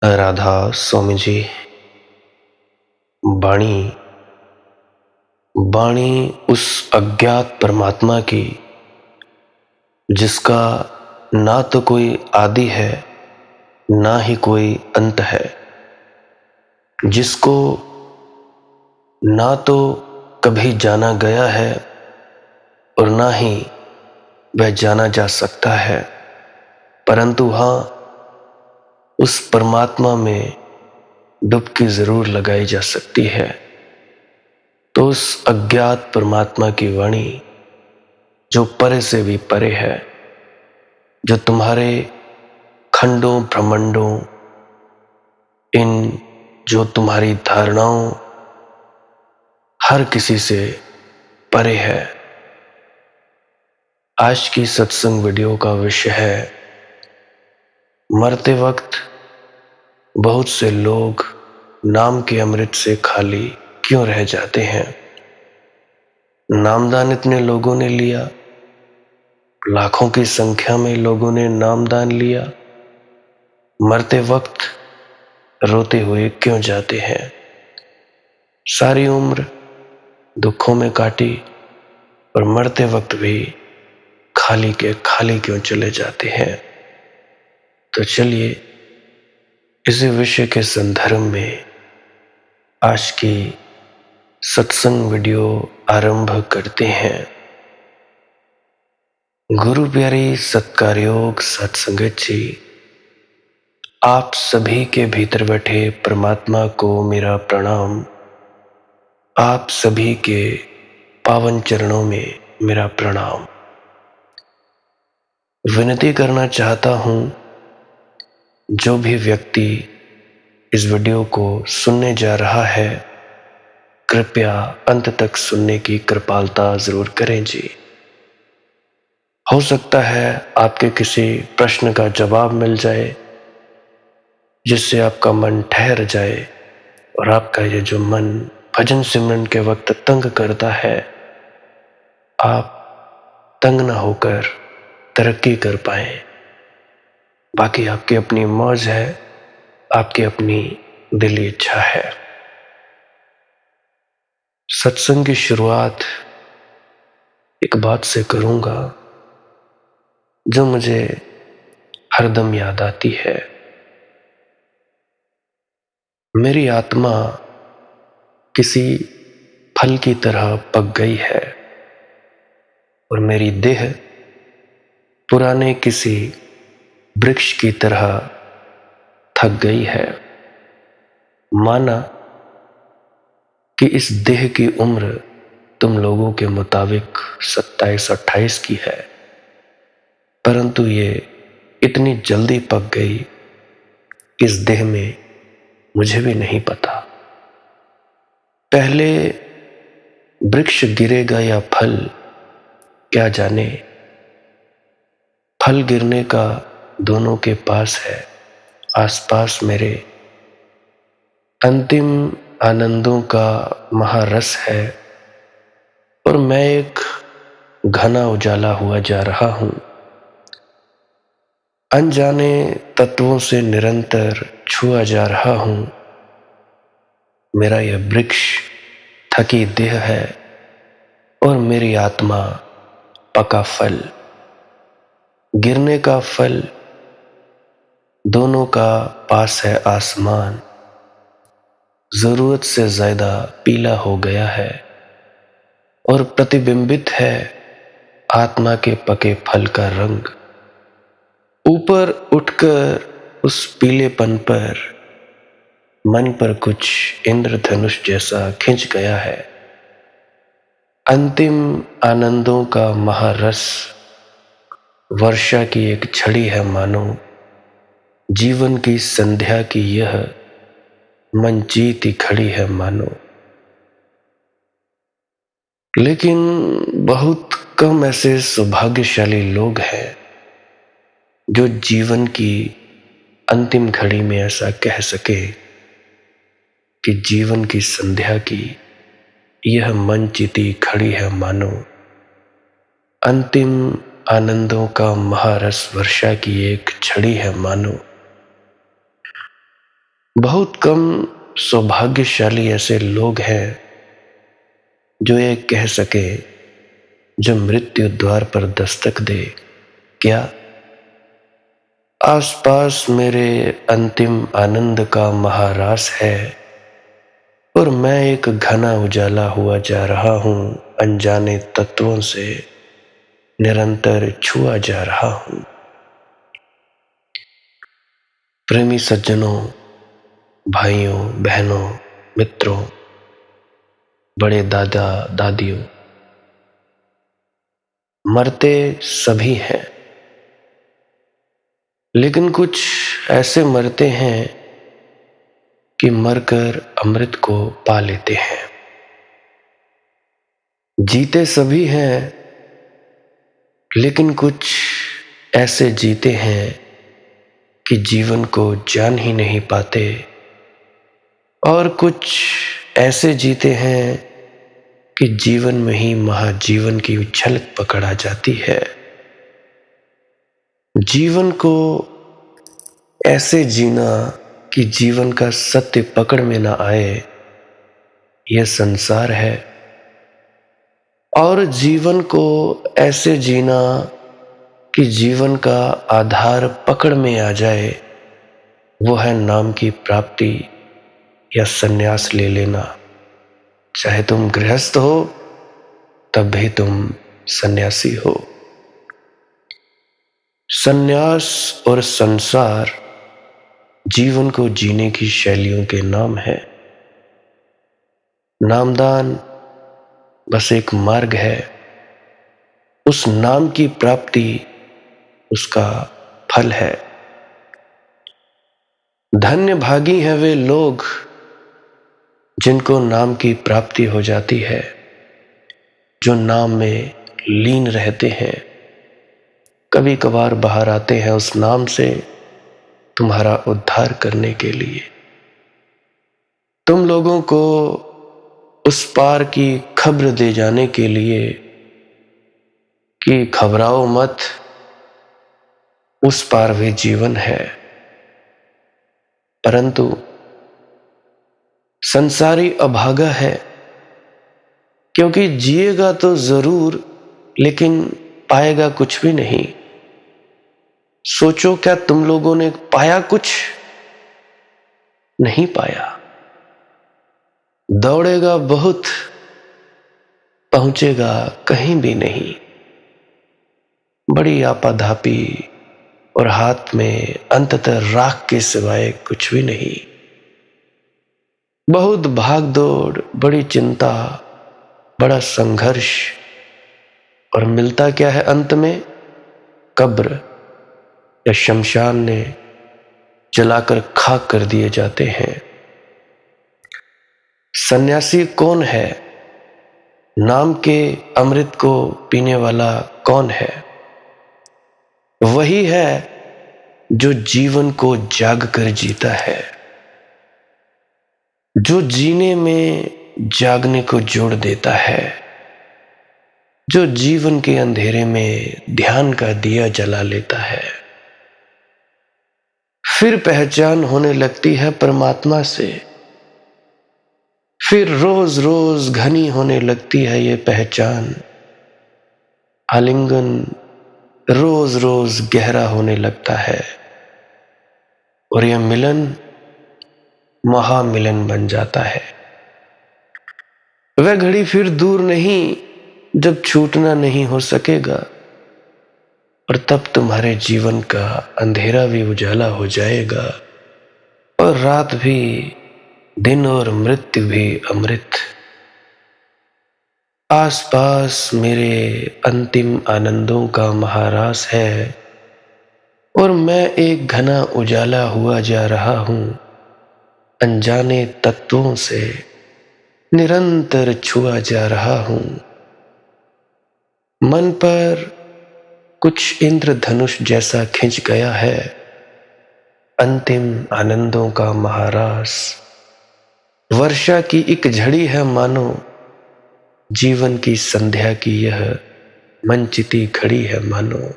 राधा स्वामी जी। वाणी वाणी उस अज्ञात परमात्मा की जिसका ना तो कोई आदि है ना ही कोई अंत है, जिसको ना तो कभी जाना गया है और ना ही वह जाना जा सकता है, परंतु हाँ, उस परमात्मा में डुबकी जरूर लगाई जा सकती है। तो उस अज्ञात परमात्मा की वाणी जो परे से भी परे है, जो तुम्हारे खंडों ब्रह्मांडों, इन जो तुम्हारी धारणाओं, हर किसी से परे है। आज की सत्संग वीडियो का विषय है, मरते वक्त बहुत से लोग नाम के अमृत से खाली क्यों रह जाते हैं। नामदान इतने लोगों ने लिया, लाखों की संख्या में लोगों ने नामदान लिया, मरते वक्त रोते हुए क्यों जाते हैं। सारी उम्र दुखों में काटी और मरते वक्त भी खाली के खाली क्यों चले जाते हैं। तो चलिए इसी विषय के संदर्भ में आज की सत्संग वीडियो आरंभ करते हैं। गुरु प्यारी सत्कार योग सत्संगत जी, आप सभी के भीतर बैठे परमात्मा को मेरा प्रणाम। आप सभी के पावन चरणों में मेरा प्रणाम। विनती करना चाहता हूं, जो भी व्यक्ति इस वीडियो को सुनने जा रहा है, कृपया अंत तक सुनने की कृपालता जरूर करें जी। हो सकता है आपके किसी प्रश्न का जवाब मिल जाए, जिससे आपका मन ठहर जाए और आपका ये जो मन भजन सिमरन के वक्त तंग करता है, आप तंग न होकर तरक्की कर पाए। बाकी आपकी अपनी मौज है, आपकी अपनी दिली इच्छा है। सत्संग की शुरुआत एक बात से करूंगा जो मुझे हरदम याद आती है। मेरी आत्मा किसी फल की तरह पक गई है और मेरी देह पुराने किसी वृक्ष की तरह थक गई है। माना कि इस देह की उम्र तुम लोगों के मुताबिक 27-28 की है, परंतु ये इतनी जल्दी पक गई कि इस देह में मुझे भी नहीं पता पहले वृक्ष गिरेगा या फल, क्या जाने। फल गिरने का दोनों के पास है, आसपास मेरे अंतिम आनंदों का महारस है और मैं एक घना उजाला हुआ जा रहा हूं। अनजाने तत्वों से निरंतर छुआ जा रहा हूं। मेरा यह वृक्ष थकी देह है और मेरी आत्मा पका फल। गिरने का फल, दोनों का पास है आसमान, जरूरत से ज्यादा पीला हो गया है और प्रतिबिंबित है आत्मा के पके फल का रंग। ऊपर उठकर उस पीलेपन पर मन पर कुछ इंद्रधनुष जैसा खिंच गया है। अंतिम आनंदों का महारस वर्षा की एक छड़ी है मानो। जीवन की संध्या की यह मन जीती खड़ी है मानो। लेकिन बहुत कम ऐसे सौभाग्यशाली लोग हैं जो जीवन की अंतिम घड़ी में ऐसा कह सके कि जीवन की संध्या की यह मन जीती खड़ी है मानो। अंतिम आनंदों का महारस वर्षा की एक छड़ी है मानो। बहुत कम सौभाग्यशाली ऐसे लोग हैं जो ये कह सके, जो मृत्यु द्वार पर दस्तक दे, क्या आसपास मेरे अंतिम आनंद का महारास है और मैं एक घना उजाला हुआ जा रहा हूं, अनजाने तत्वों से निरंतर छुआ जा रहा हूं। प्रेमी सज्जनों, भाइयों, बहनों, मित्रों, बड़े दादा दादियों, मरते सभी हैं, लेकिन कुछ ऐसे मरते हैं कि मरकर अमृत को पा लेते हैं। जीते सभी हैं, लेकिन कुछ ऐसे जीते हैं कि जीवन को जान ही नहीं पाते, और कुछ ऐसे जीते हैं कि जीवन में ही महाजीवन की झलक पकड़ आ जाती है। जीवन को ऐसे जीना कि जीवन का सत्य पकड़ में ना आए, यह संसार है। और जीवन को ऐसे जीना कि जीवन का आधार पकड़ में आ जाए, वो है नाम की प्राप्ति या संन्यास ले लेना। चाहे तुम गृहस्थ हो तब भी तुम सन्यासी हो। संन्यास और संसार जीवन को जीने की शैलियों के नाम है। नामदान बस एक मार्ग है, उस नाम की प्राप्ति उसका फल है। धन्य भागी हैं वे लोग जिनको नाम की प्राप्ति हो जाती है, जो नाम में लीन रहते हैं। कभी कभार बाहर आते हैं उस नाम से तुम्हारा उद्धार करने के लिए। तुम लोगों को उस पार की खबर दे जाने के लिए कि घबराओ मत, उस पार भी जीवन है। परंतु संसारी अभागा है, क्योंकि जिएगा तो जरूर, लेकिन पाएगा कुछ भी नहीं। सोचो, क्या तुम लोगों ने पाया कुछ? नहीं पाया। दौड़ेगा बहुत, पहुंचेगा कहीं भी नहीं। बड़ी आपाधापी और हाथ में अंततः राख के सिवाय कुछ भी नहीं। बहुत भाग दौड़, बड़ी चिंता, बड़ा संघर्ष, और मिलता क्या है अंत में? कब्र या शमशान ने जलाकर खाक कर दिए जाते हैं। सन्यासी कौन है? नाम के अमृत को पीने वाला कौन है? वही है जो जीवन को जाग कर जीता है, जो जीने में जागने को जोड़ देता है, जो जीवन के अंधेरे में ध्यान का दिया जला लेता है। फिर पहचान होने लगती है परमात्मा से, फिर रोज रोज घनी होने लगती है ये पहचान। आलिंगन रोज रोज गहरा होने लगता है, और यह मिलन महामिलन बन जाता है। वह घड़ी फिर दूर नहीं जब छूटना नहीं हो सकेगा, और तब तुम्हारे जीवन का अंधेरा भी उजाला हो जाएगा, और रात भी दिन, और मृत्यु भी अमृत। आसपास मेरे अंतिम आनंदों का महारास है, और मैं एक घना उजाला हुआ जा रहा हूं, अनजाने तत्वों से निरंतर छुआ जा रहा हूं। मन पर कुछ इंद्रधनुष जैसा खिंच गया है, अंतिम आनंदों का महारास। वर्षा की एक झड़ी है मानो, जीवन की संध्या की यह मनचिती घड़ी है मानो।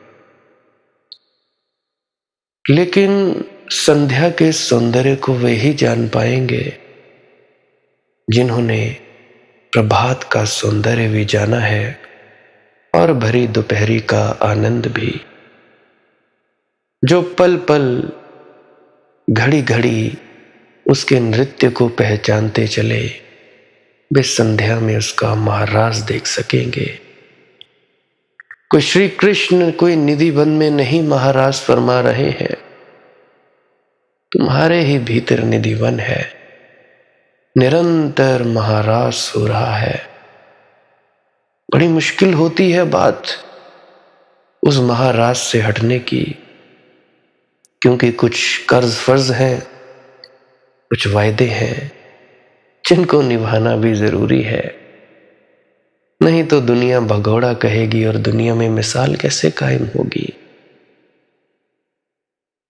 लेकिन संध्या के सौंदर्य को वे ही जान पाएंगे जिन्होंने प्रभात का सौंदर्य भी जाना है और भरी दोपहरी का आनंद भी। जो पल पल घड़ी घड़ी उसके नृत्य को पहचानते चले, वे संध्या में उसका महाराज देख सकेंगे। कोई श्री कृष्ण कोई निधि वन में नहीं महाराज फरमा रहे हैं, तुम्हारे ही भीतर निधि वन है, निरंतर महाराज हो रहा है। बड़ी मुश्किल होती है बात उस महाराज से हटने की, क्योंकि कुछ कर्ज फर्ज हैं, कुछ वायदे हैं जिनको निभाना भी जरूरी है। नहीं तो दुनिया भगोड़ा कहेगी और दुनिया में मिसाल कैसे कायम होगी।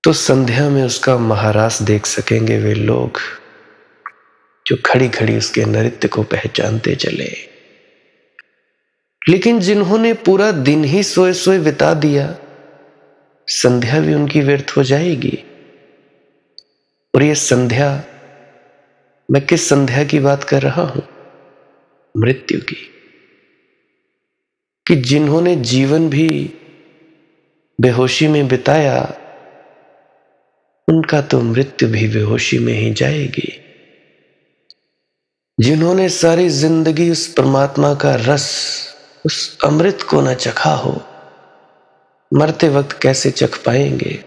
तो संध्या में उसका महाराज देख सकेंगे वे लोग जो खड़ी खड़ी उसके नृत्य को पहचानते चले। लेकिन जिन्होंने पूरा दिन ही सोए सोए बिता दिया, संध्या भी उनकी व्यर्थ हो जाएगी। और ये संध्या, मैं किस संध्या की बात कर रहा हूं? मृत्यु की। कि जिन्होंने जीवन भी बेहोशी में बिताया, उनका तो मृत्यु भी बेहोशी में ही जाएगी। जिन्होंने सारी जिंदगी उस परमात्मा का रस, उस अमृत को न चखा हो, मरते वक्त कैसे चख पाएंगे?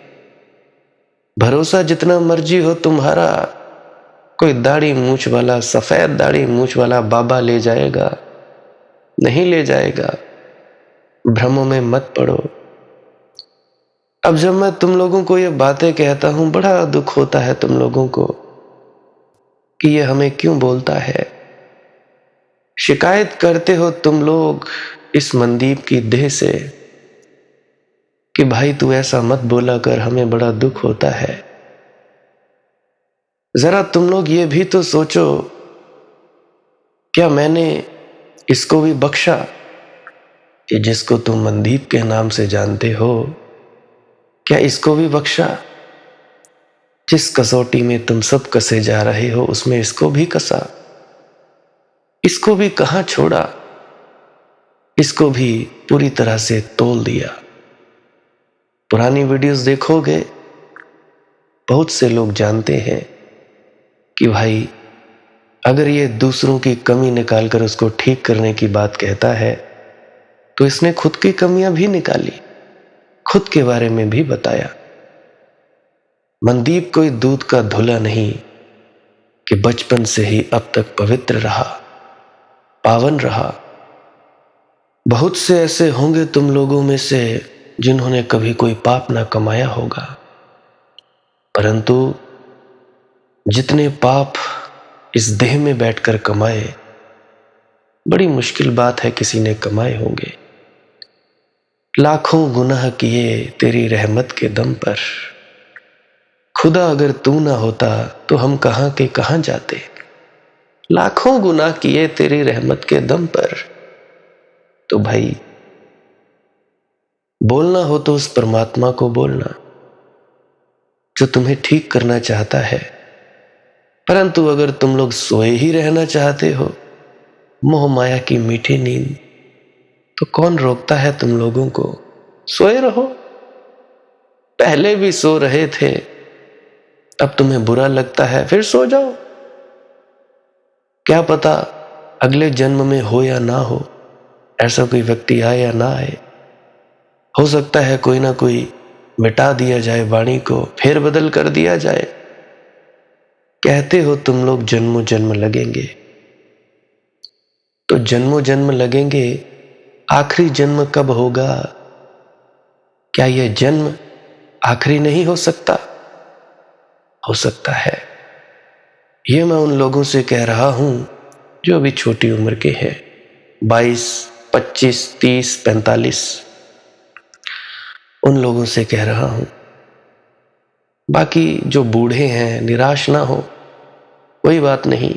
भरोसा जितना मर्जी हो तुम्हारा, कोई दाढ़ी मूछ वाला, सफेद दाढ़ी मूछ वाला बाबा ले जाएगा? नहीं ले जाएगा। भ्रमों में मत पड़ो। अब जब मैं तुम लोगों को ये बातें कहता हूं, बड़ा दुख होता है तुम लोगों को कि ये हमें क्यों बोलता है। शिकायत करते हो तुम लोग इस मनदीप की देह से कि भाई तू ऐसा मत बोला कर, हमें बड़ा दुख होता है। जरा तुम लोग ये भी तो सोचो, क्या मैंने इसको भी बख्शा कि जिसको तुम मनदीप के नाम से जानते हो? क्या इसको भी बख्शा? जिस कसौटी में तुम सब कसे जा रहे हो, उसमें इसको भी कसा। इसको भी कहां छोड़ा? इसको भी पूरी तरह से तोल दिया। पुरानी वीडियोस देखोगे, बहुत से लोग जानते हैं कि भाई अगर ये दूसरों की कमी निकालकर उसको ठीक करने की बात कहता है, तो इसने खुद की कमियां भी निकाली, खुद के बारे में भी बताया। मनदीप कोई दूध का धुला नहीं कि बचपन से ही अब तक पवित्र रहा, पावन रहा। बहुत से ऐसे होंगे तुम लोगों में से जिन्होंने कभी कोई पाप ना कमाया होगा, परंतु जितने पाप इस देह में बैठकर कमाए, बड़ी मुश्किल बात है किसी ने कमाए होंगे। लाखों गुनाह किए तेरी रहमत के दम पर, खुदा अगर तू ना होता तो हम कहां के कहां जाते। लाखों गुनाह किए तेरी रहमत के दम पर। तो भाई बोलना हो तो उस परमात्मा को बोलना जो तुम्हें ठीक करना चाहता है। परंतु अगर तुम लोग सोए ही रहना चाहते हो, मोह माया की मीठी नींद, तो कौन रोकता है तुम लोगों को? सोए रहो। पहले भी सो रहे थे, अब तुम्हें बुरा लगता है, फिर सो जाओ। क्या पता अगले जन्म में हो या ना हो, ऐसा कोई व्यक्ति आए या ना आए। हो सकता है कोई ना कोई मिटा दिया जाए वाणी को, फेर बदल कर दिया जाए। कहते हो तुम लोग जन्मों जन्म लगेंगे, तो जन्मों जन्म लगेंगे, आखिरी जन्म कब होगा? क्या यह जन्म आखिरी नहीं हो सकता? हो सकता है। यह मैं उन लोगों से कह रहा हूं जो अभी छोटी उम्र के हैं, 22, 25, 30, 45, उन लोगों से कह रहा हूं। बाकी जो बूढ़े हैं, निराश ना हो, कोई बात नहीं।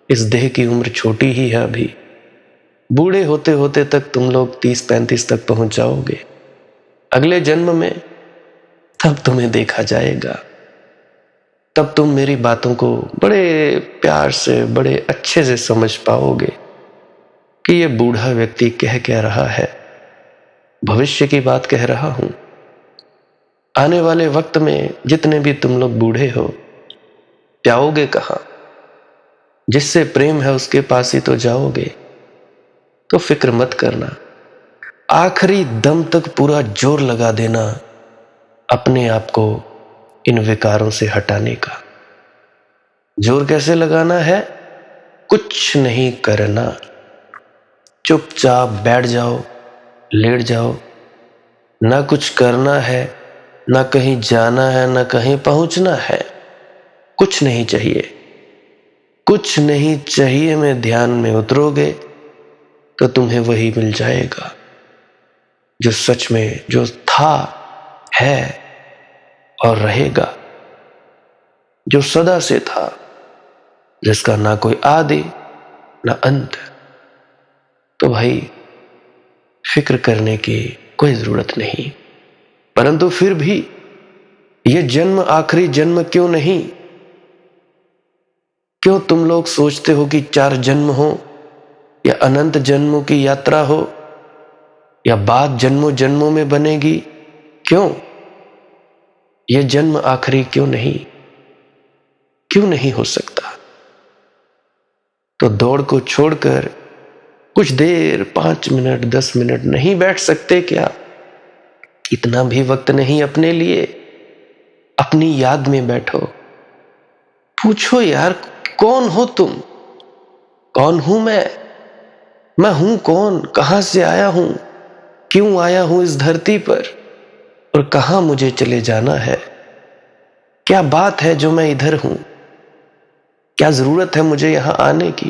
इस देह की उम्र छोटी ही है अभी। बूढ़े होते होते तक तुम लोग 30-35 तक पहुंच जाओगे। अगले जन्म में तब तुम्हें देखा जाएगा। तब तुम मेरी बातों को बड़े प्यार से, बड़े अच्छे से समझ पाओगे कि ये बूढ़ा व्यक्ति कह क्या रहा है। भविष्य की बात कह रहा हूं। आने वाले वक्त में जितने भी तुम लोग बूढ़े हो, जाओगे कहां? जिससे प्रेम है उसके पास ही तो जाओगे। तो फिक्र मत करना, आखिरी दम तक पूरा जोर लगा देना अपने आप को इन विकारों से हटाने का। जोर कैसे लगाना है? कुछ नहीं करना, चुपचाप बैठ जाओ, लेट जाओ। ना कुछ करना है, ना कहीं जाना है, ना कहीं पहुंचना है। कुछ नहीं चाहिए, कुछ नहीं चाहिए में ध्यान में उतरोगे तो तुम्हें वही मिल जाएगा जो सच में जो था, है और रहेगा, जो सदा से था, जिसका ना कोई आदि ना अंत। तो भाई फिक्र करने की कोई जरूरत नहीं। परंतु फिर भी ये जन्म आखिरी जन्म क्यों नहीं? क्यों तुम लोग सोचते हो कि 4 जन्म हो, या अनंत जन्मों की यात्रा हो, या बात जन्मों जन्मों में बनेगी? क्यों ये जन्म आखिरी क्यों नहीं? क्यों नहीं हो सकता? तो दौड़ को छोड़कर कुछ देर 5 मिनट 10 मिनट नहीं बैठ सकते क्या? इतना भी वक्त नहीं अपने लिए? अपनी याद में बैठो, पूछो यार, कौन हो तुम? कौन हूं मैं हूं कौन? कहां से आया हूं? क्यों आया हूं इस धरती पर? और कहां मुझे चले जाना है? क्या बात है जो मैं इधर हूं? क्या जरूरत है मुझे यहां आने की?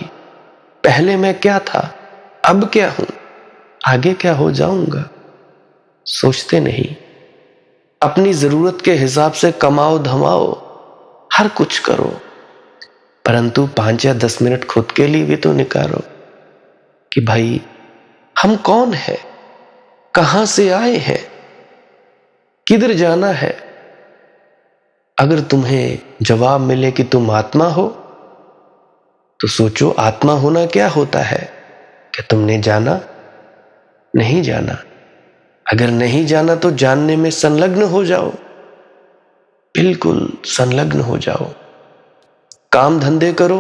पहले मैं क्या था, अब क्या हूं, आगे क्या हो जाऊंगा? सोचते नहीं। अपनी जरूरत के हिसाब से कमाओ धमाओ, हर कुछ करो, परंतु 5 या 10 मिनट खुद के लिए भी तो निकालो कि भाई हम कौन है, कहां से आए हैं, किधर जाना है। अगर तुम्हें जवाब मिले कि तुम आत्मा हो, तो सोचो आत्मा होना क्या होता है। क्या तुमने जाना? नहीं जाना। अगर नहीं जाना तो जानने में संलग्न हो जाओ, बिल्कुल संलग्न हो जाओ। काम धंधे करो,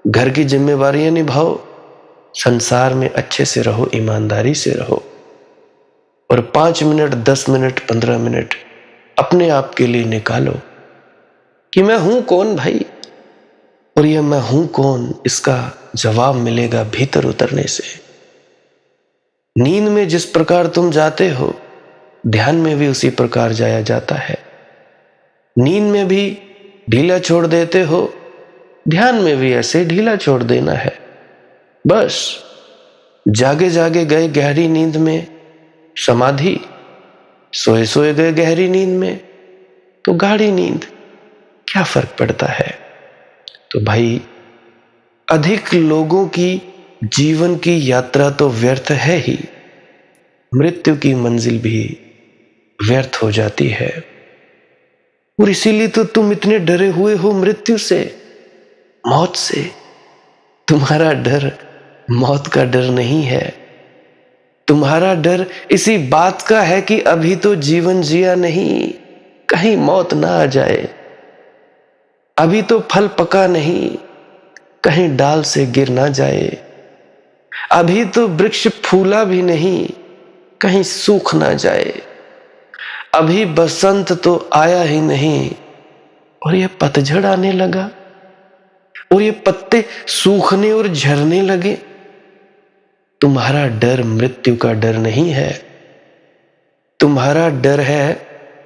घर की जिम्मेवारियां निभाओ, संसार में अच्छे से रहो, ईमानदारी से रहो। और 5 मिनट 10 मिनट 15 मिनट अपने आप के लिए निकालो कि मैं हूं कौन भाई। और यह मैं हूं कौन, इसका जवाब मिलेगा भीतर उतरने से। नींद में जिस प्रकार तुम जाते हो, ध्यान में भी उसी प्रकार जाया जाता है। नींद में भी ढीला छोड़ देते हो, ध्यान में भी ऐसे ढीला छोड़ देना है। बस जागे जागे गए गहरी नींद में समाधि, सोए सोए गए गहरी नींद में तो गाढ़ी नींद, क्या फर्क पड़ता है। तो भाई अधिक लोगों की जीवन की यात्रा तो व्यर्थ है ही, मृत्यु की मंजिल भी व्यर्थ हो जाती है। और इसीलिए तो तुम इतने डरे हुए हो मृत्यु से, मौत से। तुम्हारा डर मौत का डर नहीं है, तुम्हारा डर इसी बात का है कि अभी तो जीवन जिया नहीं, कहीं मौत ना आ जाए। अभी तो फल पका नहीं, कहीं डाल से गिर ना जाए। अभी तो वृक्ष फूला भी नहीं, कहीं सूख ना जाए। अभी बसंत तो आया ही नहीं और ये पतझड़ आने लगा, और ये पत्ते सूखने और झरने लगे। तुम्हारा डर मृत्यु का डर नहीं है, तुम्हारा डर है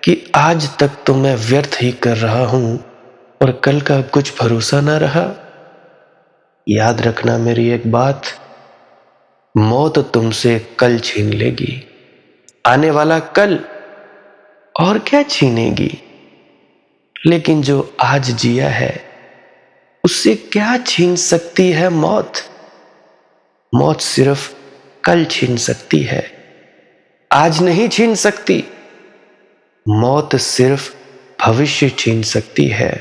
कि आज तक तो मैं व्यर्थ ही कर रहा हूं और कल का कुछ भरोसा ना रहा। याद रखना मेरी एक बात, मौत तुमसे कल छीन लेगी, आने वाला कल, और क्या छीनेगी। लेकिन जो आज जिया है उससे क्या छीन सकती है मौत। मौत सिर्फ कल छीन सकती है, आज नहीं छीन सकती। मौत सिर्फ भविष्य छीन सकती है,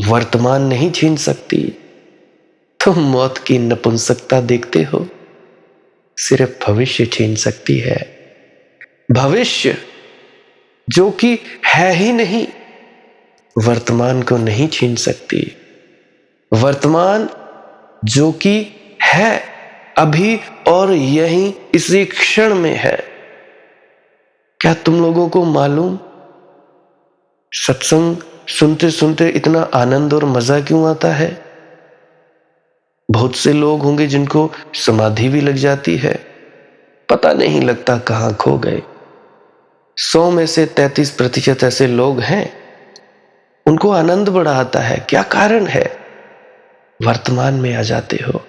वर्तमान नहीं छीन सकती। तुम मौत की नपुंसकता देखते हो, सिर्फ भविष्य छीन सकती है। भविष्य जो कि है ही नहीं, वर्तमान को नहीं छीन सकती। वर्तमान जो कि है अभी और यहीं इसी क्षण में है। क्या तुम लोगों को मालूम सत्संग सुनते सुनते इतना आनंद और मजा क्यों आता है? बहुत से लोग होंगे जिनको समाधि भी लग जाती है, पता नहीं लगता कहां खो गए। 100 में से 33% ऐसे लोग हैं, उनको आनंद बड़ा आता है। क्या कारण है? वर्तमान में आ जाते हो।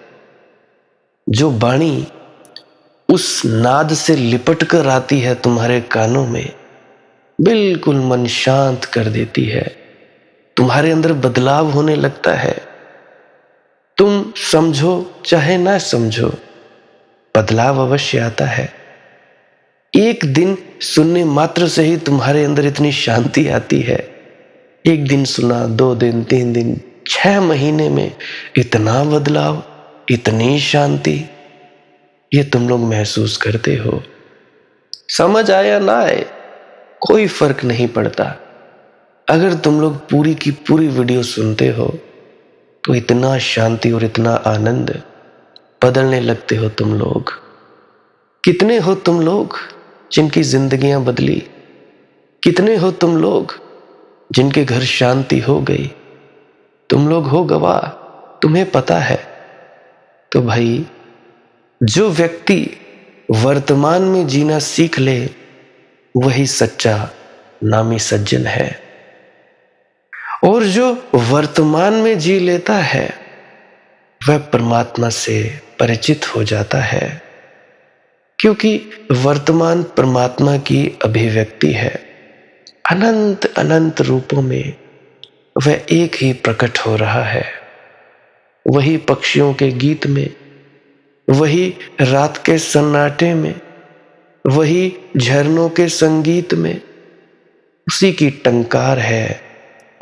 जो वाणी उस नाद से लिपट कर आती है तुम्हारे कानों में, बिल्कुल मन शांत कर देती है। तुम्हारे अंदर बदलाव होने लगता है। तुम समझो चाहे ना समझो, बदलाव अवश्य आता है। एक दिन सुनने मात्र से ही तुम्हारे अंदर इतनी शांति आती है। एक दिन सुना, 2 दिन, 3 दिन, 6 महीने में इतना बदलाव, इतनी शांति, ये तुम लोग महसूस करते हो। समझ आया ना आए, कोई फर्क नहीं पड़ता। अगर तुम लोग पूरी की पूरी वीडियो सुनते हो तो इतना शांति और इतना आनंद, बदलने लगते हो तुम लोग। कितने हो तुम लोग जिनकी जिंदगियां बदली? कितने हो तुम लोग जिनके घर शांति हो गई? तुम लोग हो गवाह, तुम्हें पता है। तो भाई, जो व्यक्ति वर्तमान में जीना सीख ले, वही सच्चा नामी सज्जन है। और जो वर्तमान में जी लेता है, वह परमात्मा से परिचित हो जाता है, क्योंकि वर्तमान परमात्मा की अभिव्यक्ति है। अनंत अनंत रूपों में वह एक ही प्रकट हो रहा है। वही पक्षियों के गीत में, वही रात के सन्नाटे में, वही झरनों के संगीत में, उसी की टंकार है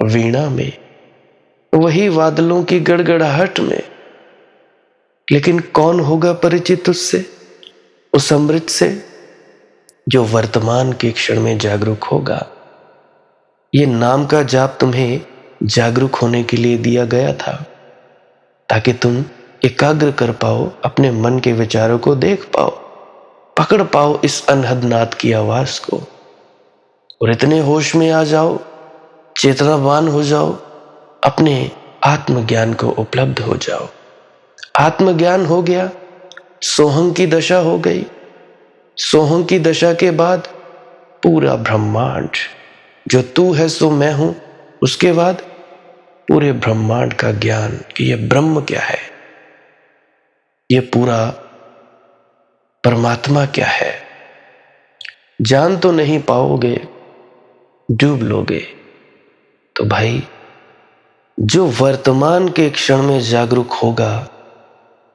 वीणा में, वही बादलों की गड़गड़ाहट में। लेकिन कौन होगा परिचित उससे, उस अमृत से? जो वर्तमान के क्षण में जागरूक होगा। ये नाम का जाप तुम्हें जागरूक होने के लिए दिया गया था, ताकि तुम एकाग्र कर पाओ, अपने मन के विचारों को देख पाओ, पकड़ पाओ इस अनहद नाद की आवाज को, और इतने होश में आ जाओ, चेतनावान हो जाओ, अपने आत्मज्ञान को उपलब्ध हो जाओ। आत्मज्ञान हो गया, सोहम की दशा हो गई। सोहम की दशा के बाद पूरा ब्रह्मांड, जो तू है सो मैं हूं, उसके बाद पूरे ब्रह्मांड का ज्ञान कि यह ब्रह्म क्या है, यह पूरा परमात्मा क्या है। जान तो नहीं पाओगे, डूब लोगे। तो भाई, जो वर्तमान के क्षण में जागरूक होगा,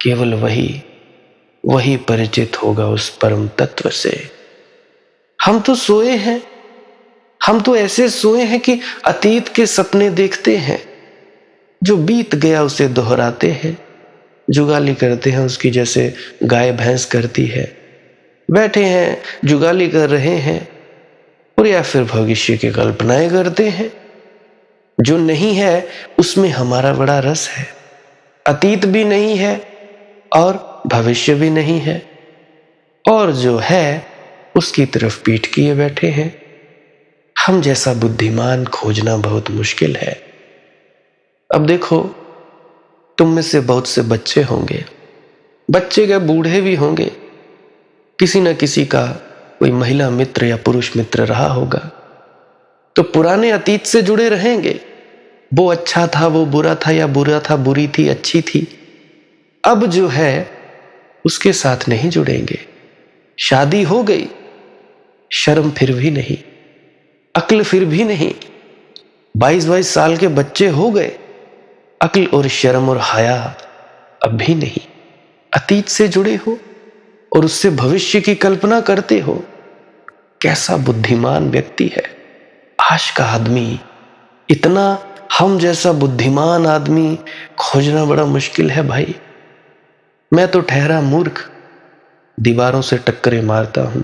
केवल वही परिचित होगा उस परम तत्व से। हम तो सोए हैं, हम तो ऐसे सोए हैं कि अतीत के सपने देखते हैं। जो बीत गया उसे दोहराते हैं, जुगाली करते हैं उसकी, जैसे गाय भैंस करती है। बैठे हैं, जुगाली कर रहे हैं, और या फिर भविष्य की कल्पनाएं करते हैं। जो नहीं है उसमें हमारा बड़ा रस है। अतीत भी नहीं है और भविष्य भी नहीं है, और जो है उसकी तरफ पीठ किए बैठे हैं। हम जैसा बुद्धिमान खोजना बहुत मुश्किल है। अब देखो, तुम में से बहुत से बच्चे होंगे, बच्चे क्या बूढ़े भी होंगे, किसी न किसी का कोई महिला मित्र या पुरुष मित्र रहा होगा, तो पुराने अतीत से जुड़े रहेंगे। वो अच्छा था, वो बुरा था, या बुरा था, बुरी थी, अच्छी थी। अब जो है उसके साथ नहीं जुड़ेंगे। शादी हो गई, शर्म फिर भी नहीं, अक्ल फिर भी नहीं। 22-22 साल के बच्चे हो गए, अक्ल और शर्म और हया अब भी नहीं। अतीत से जुड़े हो और उससे भविष्य की कल्पना करते हो। कैसा बुद्धिमान व्यक्ति है। आज का आदमी इतना हम जैसा बुद्धिमान आदमी खोजना बड़ा मुश्किल है भाई। मैं तो ठहरा मूर्ख, दीवारों से टक्करें मारता हूं।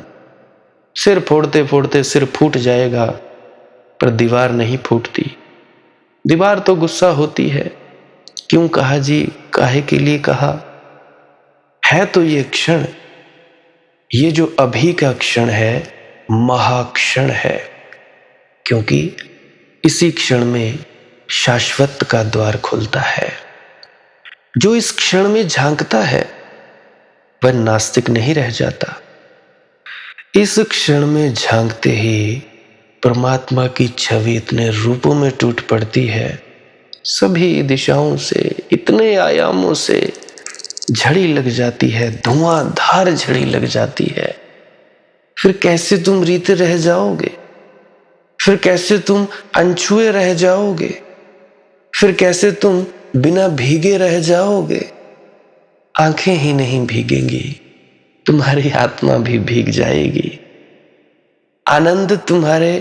सिर फोड़ते फोड़ते सिर फूट जाएगा, पर दीवार नहीं फूटती। दीवार तो गुस्सा होती है, क्यों कहा जी, काहे के लिए कहा। है तो ये क्षण, ये जो अभी का क्षण है, महाक्षण है, क्योंकि इसी क्षण में शाश्वत का द्वार खुलता है। जो इस क्षण में झांकता है वह नास्तिक नहीं रह जाता। इस क्षण में झांकते ही परमात्मा की छवि इतने रूपों में टूट पड़ती है, सभी दिशाओं से, इतने आयामों से झड़ी लग जाती है, धुआंधार झड़ी लग जाती है। फिर कैसे तुम रीते रह जाओगे, फिर कैसे तुम अनछुए रह जाओगे, फिर कैसे तुम बिना भीगे रह जाओगे। आंखें ही नहीं भीगेंगी, तुम्हारी आत्मा भी भीग जाएगी। आनंद तुम्हारे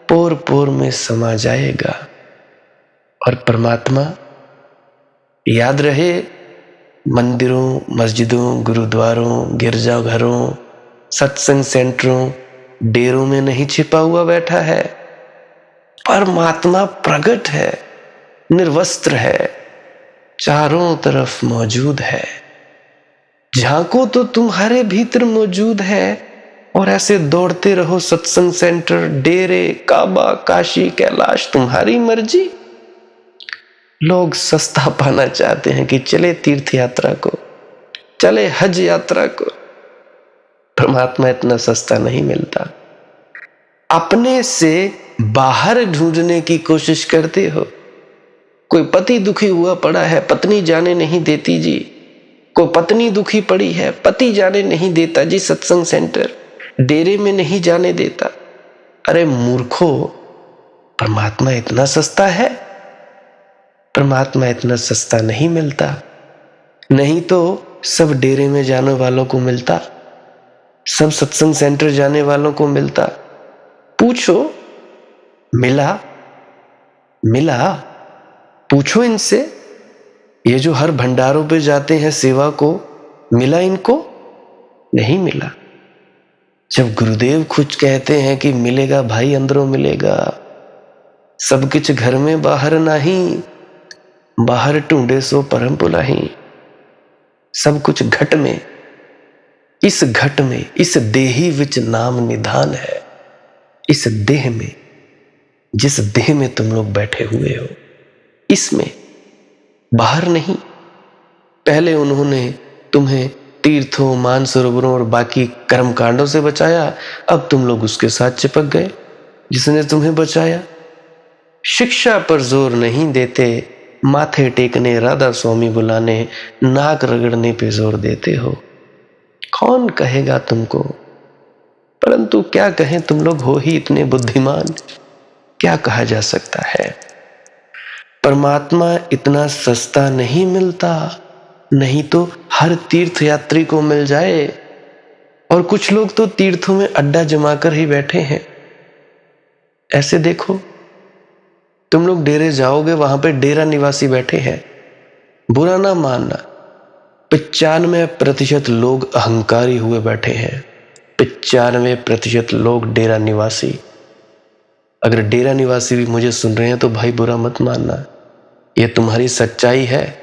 पोर पोर में समा जाएगा। और परमात्मा, याद रहे, मंदिरों, मस्जिदों, गुरुद्वारों, गिरजाघरों, सत्संग सेंटरों, डेरों में नहीं छिपा हुआ बैठा है। परमात्मा प्रकट है, निर्वस्त्र है, चारों तरफ मौजूद है। झांको तो तुम्हारे भीतर मौजूद है, और ऐसे दौड़ते रहो सत्संग सेंटर, डेरे, काबा, काशी, कैलाश, तुम्हारी मर्जी। लोग सस्ता पाना चाहते हैं कि चले तीर्थ यात्रा को, चले हज यात्रा को। परमात्मा इतना सस्ता नहीं मिलता। अपने से बाहर ढूंढने की कोशिश करते हो। कोई पति दुखी हुआ पड़ा है, पत्नी जाने नहीं देती जी। कोई पत्नी दुखी पड़ी है, पति जाने नहीं देता जी, सत्संग सेंटर, डेरे में नहीं जाने देता। अरे मूर्खो, परमात्मा इतना सस्ता है? परमात्मा इतना सस्ता नहीं मिलता। नहीं तो सब डेरे में जाने वालों को मिलता, सब सत्संग सेंटर जाने वालों को मिलता। पूछो, मिला? मिला? पूछो इनसे, ये जो हर भंडारों पे जाते हैं सेवा को, मिला इनको? नहीं मिला। जब गुरुदेव खुद कहते हैं कि मिलेगा भाई, अंदरों मिलेगा, सब कुछ घर में बाहर नहीं, बाहर ढूंढे सो परम पुलाही। सब कुछ घट में, इस घट में, इस देही विच नाम निधान है। इस देह में, जिस देह में तुम लोग बैठे हुए हो, इसमें, बाहर नहीं। पहले उन्होंने तुम्हें तीर्थों, मानसरोवरों और बाकी कर्मकांडों से बचाया, अब तुम लोग उसके साथ चिपक गए जिसने तुम्हें बचाया। शिक्षा पर जोर नहीं देते, माथे टेकने, राधा स्वामी बुलाने, नाक रगड़ने पे जोर देते हो। कौन कहेगा तुमको? परंतु क्या कहें, तुम लोग हो ही इतने बुद्धिमान, क्या कहा जा सकता है। परमात्मा इतना सस्ता नहीं मिलता, नहीं तो हर तीर्थ यात्री को मिल जाए। और कुछ लोग तो तीर्थों में अड्डा जमाकर ही बैठे हैं। ऐसे देखो, तुम लोग डेरे जाओगे, वहां पे डेरा निवासी बैठे हैं। बुरा ना मानना, 95% लोग अहंकारी हुए बैठे हैं। 95% लोग डेरा निवासी। अगर डेरा निवासी भी मुझे सुन रहे हैं तो भाई बुरा मत मानना, ये तुम्हारी सच्चाई है।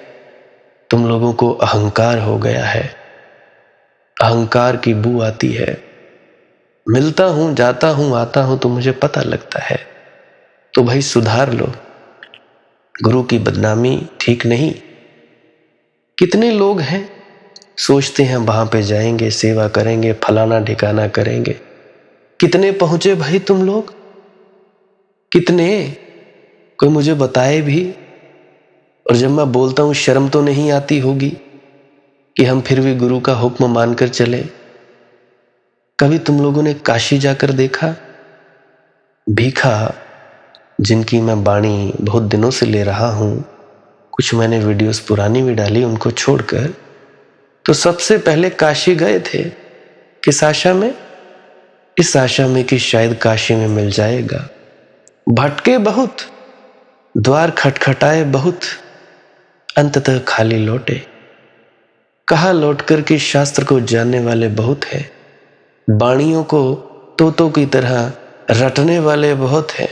तुम लोगों को अहंकार हो गया है, अहंकार की बू आती है। मिलता हूं, जाता हूं, आता हूं तो मुझे पता लगता है। तो भाई सुधार लो, गुरु की बदनामी ठीक नहीं। कितने लोग हैं सोचते हैं वहां पे जाएंगे, सेवा करेंगे, फलाना ठिकाना करेंगे। कितने पहुंचे भाई तुम लोग? कितने? कोई मुझे बताए भी। और जब मैं बोलता हूं, शर्म तो नहीं आती होगी कि हम फिर भी गुरु का हुक्म मानकर चले। कभी तुम लोगों ने काशी जाकर देखा? भीखा, जिनकी मैं वाणी बहुत दिनों से ले रहा हूं, कुछ मैंने वीडियोस पुरानी भी डाली, उनको छोड़कर तो सबसे पहले काशी गए थे। किस आशा में? इस आशा में कि शायद काशी में मिल जाएगा। भटके बहुत, द्वार खटखटाए बहुत, अंततः खाली लौटे। कहा लौटकर कि शास्त्र को जानने वाले बहुत हैं, वाणियों को तोतों की तरह रटने वाले बहुत हैं,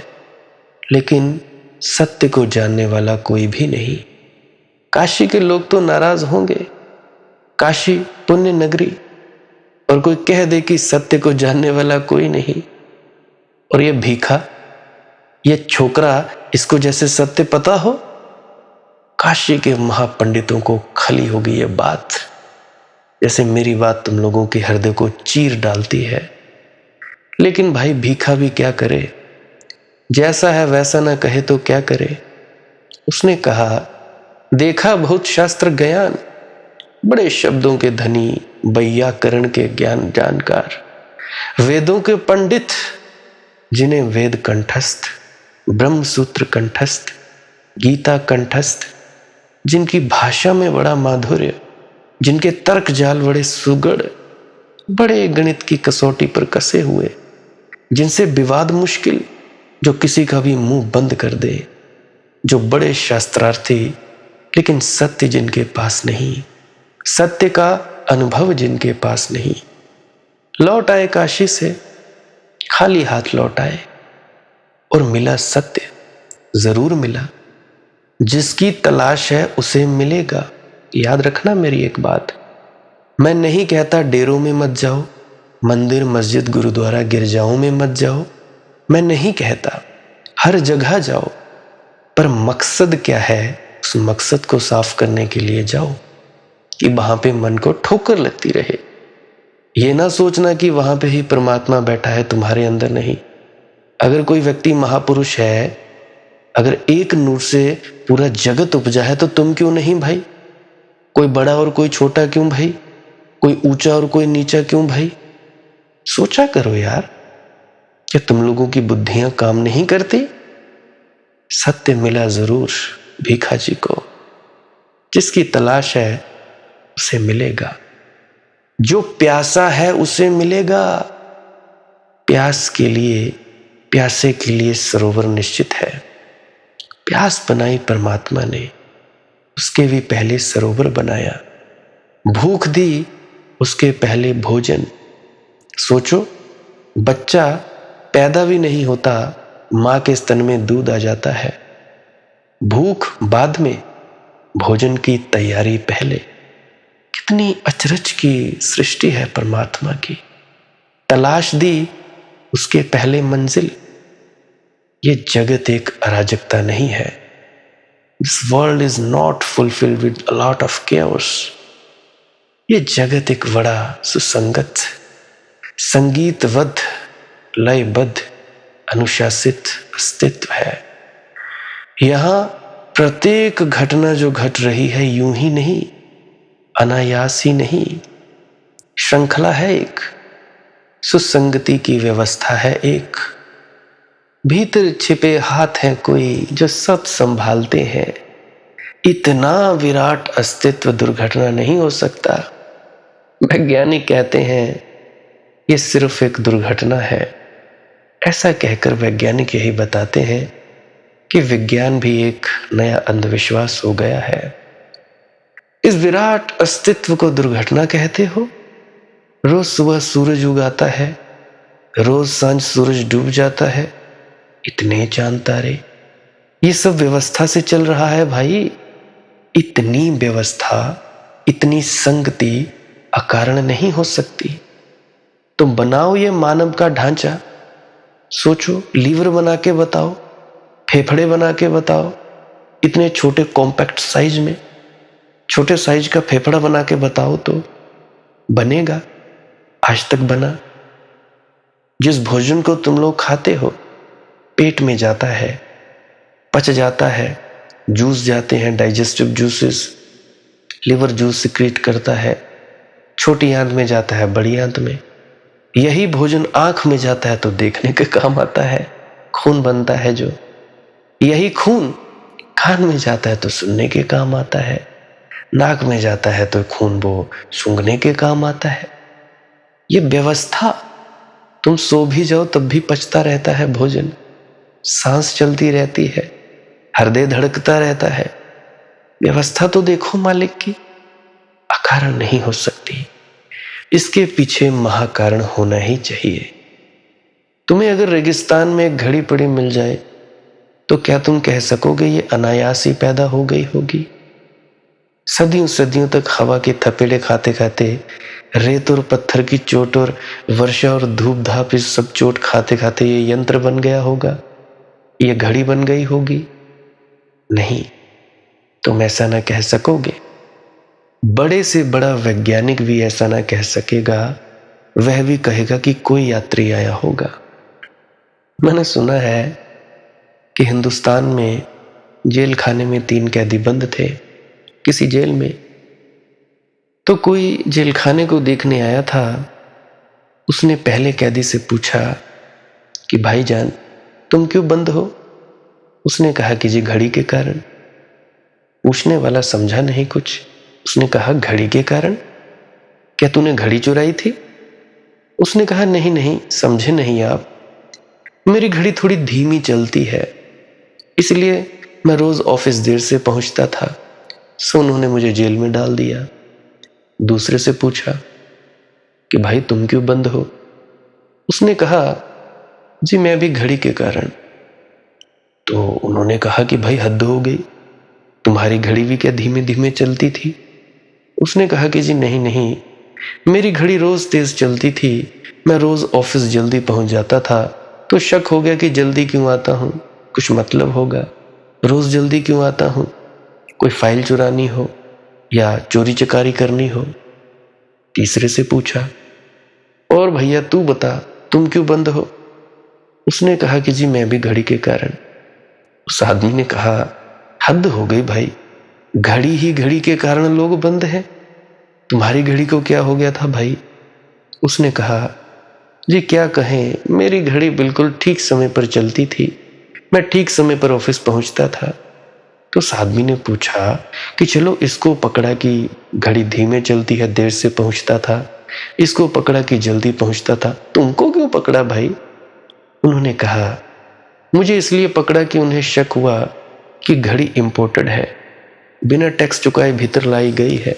लेकिन सत्य को जानने वाला कोई भी नहीं। काशी के लोग तो नाराज होंगे, काशी पुण्य नगरी, और कोई कह दे कि सत्य को जानने वाला कोई नहीं। और ये भीखा, ये छोकरा, इसको जैसे सत्य पता हो। काशी के महापंडितों को खली होगी ये बात, जैसे मेरी बात तुम लोगों के हृदय को चीर डालती है। लेकिन भाई भीखा भी क्या करे, जैसा है वैसा ना कहे तो क्या करे। उसने कहा, देखा बहुत शास्त्र ज्ञान, बड़े शब्दों के धनी, वैयाकरण के ज्ञान जानकार, वेदों के पंडित, जिन्हें वेद कंठस्थ, ब्रह्म सूत्र कंठस्थ, गीता कंठस्थ, जिनकी भाषा में बड़ा माधुर्य, जिनके तर्क जाल बड़े सुगढ़, बड़े गणित की कसौटी पर कसे हुए, जिनसे विवाद मुश्किल, जो किसी का भी मुंह बंद कर दे, जो बड़े शास्त्रार्थी, लेकिन सत्य जिनके पास नहीं, सत्य का अनुभव जिनके पास नहीं। लौट आए काशी से, खाली हाथ लौट आए, और मिला सत्य, जरूर मिला। जिसकी तलाश है उसे मिलेगा। याद रखना मेरी एक बात, मैं नहीं कहता डेरों में मत जाओ, मंदिर मस्जिद गुरुद्वारा गिरजाओं में मत जाओ, मैं नहीं कहता, हर जगह जाओ, पर मकसद क्या है, उस मकसद को साफ करने के लिए जाओ कि वहां पे मन को ठोकर लगती रहे। ये ना सोचना कि वहां पे ही परमात्मा बैठा है, तुम्हारे अंदर नहीं। अगर कोई व्यक्ति महापुरुष है, अगर एक नूर से पूरा जगत उपजा है, तो तुम क्यों नहीं भाई? कोई बड़ा और कोई छोटा क्यों भाई? कोई ऊंचा और कोई नीचा क्यों भाई? सोचा करो यार, क्या तुम लोगों की बुद्धियां काम नहीं करती? सत्य मिला जरूर भीखा जी को, जिसकी तलाश है उसे मिलेगा, जो प्यासा है उसे मिलेगा। प्यास के लिए, प्यासे के लिए सरोवर निश्चित है। प्यास बनाई परमात्मा ने, उसके भी पहले सरोवर बनाया। भूख दी, उसके पहले भोजन। सोचो, बच्चा पैदा भी नहीं होता, मां के स्तन में दूध आ जाता है। भूख बाद में, भोजन की तैयारी पहले। कितनी अचरज की सृष्टि है परमात्मा की। तलाश दी, उसके पहले मंजिल। ये जगत एक अराजकता नहीं है। This world is not fulfilled with a lot of chaos। ये जगत एक बड़ा सुसंगत, संगीतबद्ध, लयबद्ध, अनुशासित अस्तित्व है। यहां प्रत्येक घटना जो घट रही है यूं ही नहीं, अनायास ही नहीं, श्रृंखला है एक, सुसंगति की व्यवस्था है एक। भीतर छिपे हाथ हैं कोई जो सब संभालते हैं। इतना विराट अस्तित्व दुर्घटना नहीं हो सकता। वैज्ञानिक कहते हैं ये सिर्फ एक दुर्घटना है। ऐसा कहकर वैज्ञानिक यही बताते हैं कि विज्ञान भी एक नया अंधविश्वास हो गया है। इस विराट अस्तित्व को दुर्घटना कहते हो? रोज सुबह सूरज उगाता है, रोज सांझ सूरज डूब जाता है, इतने चांद तारे, ये सब व्यवस्था से चल रहा है भाई। इतनी व्यवस्था, इतनी संगति अकारण नहीं हो सकती। तो बनाओ ये मानव का ढांचा। सोचो, लीवर बना के बताओ, फेफड़े बना के बताओ, इतने छोटे कॉम्पैक्ट साइज में, छोटे साइज का फेफड़ा बना के बताओ तो बनेगा? आज तक बना? जिस भोजन को तुम लोग खाते हो, पेट में जाता है, पच जाता है, जूस जाते हैं, digestive juices, liver juice secrete करता है, छोटी आंत में जाता है, बड़ी आंत में। यही भोजन आंख में जाता है तो देखने के काम आता है, खून बनता है जो। यही खून कान में जाता है तो सुनने के काम आता है, नाक में जाता है तो खून वो सूंघने के काम आता है। ये व्यवस्था, तुम सो भी जाओ तब भी पचता रहता है भोजन, सांस चलती रहती है, हृदय धड़कता रहता है। व्यवस्था तो देखो मालिक की, अकारण नहीं हो सकती। इसके पीछे महाकारण होना ही चाहिए। तुम्हें अगर रेगिस्तान में एक घड़ी पड़ी मिल जाए तो क्या तुम कह सकोगे ये अनायास ही पैदा हो गई होगी? सदियों सदियों तक हवा के थपेड़े खाते खाते, रेत और पत्थर की चोट और वर्षा और धूप धाप इस सब चोट खाते खाते ये यंत्र बन गया होगा, ये घड़ी बन गई होगी? नहीं, तुम ऐसा ना कह सकोगे। बड़े से बड़ा वैज्ञानिक भी ऐसा ना कह सकेगा। वह भी कहेगा कि कोई यात्री आया होगा। मैंने सुना है कि हिंदुस्तान में जेल खाने में 3 कैदी बंद थे, किसी जेल में। तो कोई जेल खाने को देखने आया था। उसने पहले कैदी से पूछा कि भाईजान, तुम क्यों बंद हो? उसने कहा कि जी घड़ी के कारण। पूछने वाला समझा नहीं कुछ। उसने कहा घड़ी के कारण? क्या तूने घड़ी चुराई थी? उसने कहा नहीं नहीं, समझे नहीं आप, मेरी घड़ी थोड़ी धीमी चलती है, इसलिए मैं रोज ऑफिस देर से पहुंचता था, सो उन्होंने मुझे जेल में डाल दिया। दूसरे से पूछा कि भाई तुम क्यों बंद हो? उसने कहा जी मैं भी घड़ी के कारण। तो उन्होंने कहा कि भाई हद हो गई, तुम्हारी घड़ी भी क्या धीमे धीमे चलती थी? उसने कहा कि जी नहीं नहीं, मेरी घड़ी रोज तेज चलती थी, मैं रोज ऑफिस जल्दी पहुंच जाता था, तो शक हो गया कि जल्दी क्यों आता हूं, कुछ मतलब होगा, रोज जल्दी क्यों आता हूं, कोई फाइल चुरानी हो या चोरी चकारी करनी हो। तीसरे से पूछा और भैया तू बता, तुम क्यों बंद हो? उसने कहा कि जी मैं भी घड़ी के कारण। उस आदमी ने कहा हद हो गई भाई, घड़ी ही घड़ी के कारण लोग बंद हैं, तुम्हारी घड़ी को क्या हो गया था भाई? उसने कहा जी क्या कहें, मेरी घड़ी बिल्कुल ठीक समय पर चलती थी, मैं ठीक समय पर ऑफिस पहुंचता था। तो उस आदमी ने पूछा कि चलो इसको पकड़ा कि घड़ी धीमे चलती है, देर से पहुंचता था, इसको पकड़ा कि जल्दी पहुंचता था, तुमको क्यों पकड़ा भाई? उन्होंने कहा मुझे इसलिए पकड़ा कि उन्हें शक हुआ कि घड़ी इंपोर्टेड है, बिना टैक्स चुकाए भीतर लाई गई है,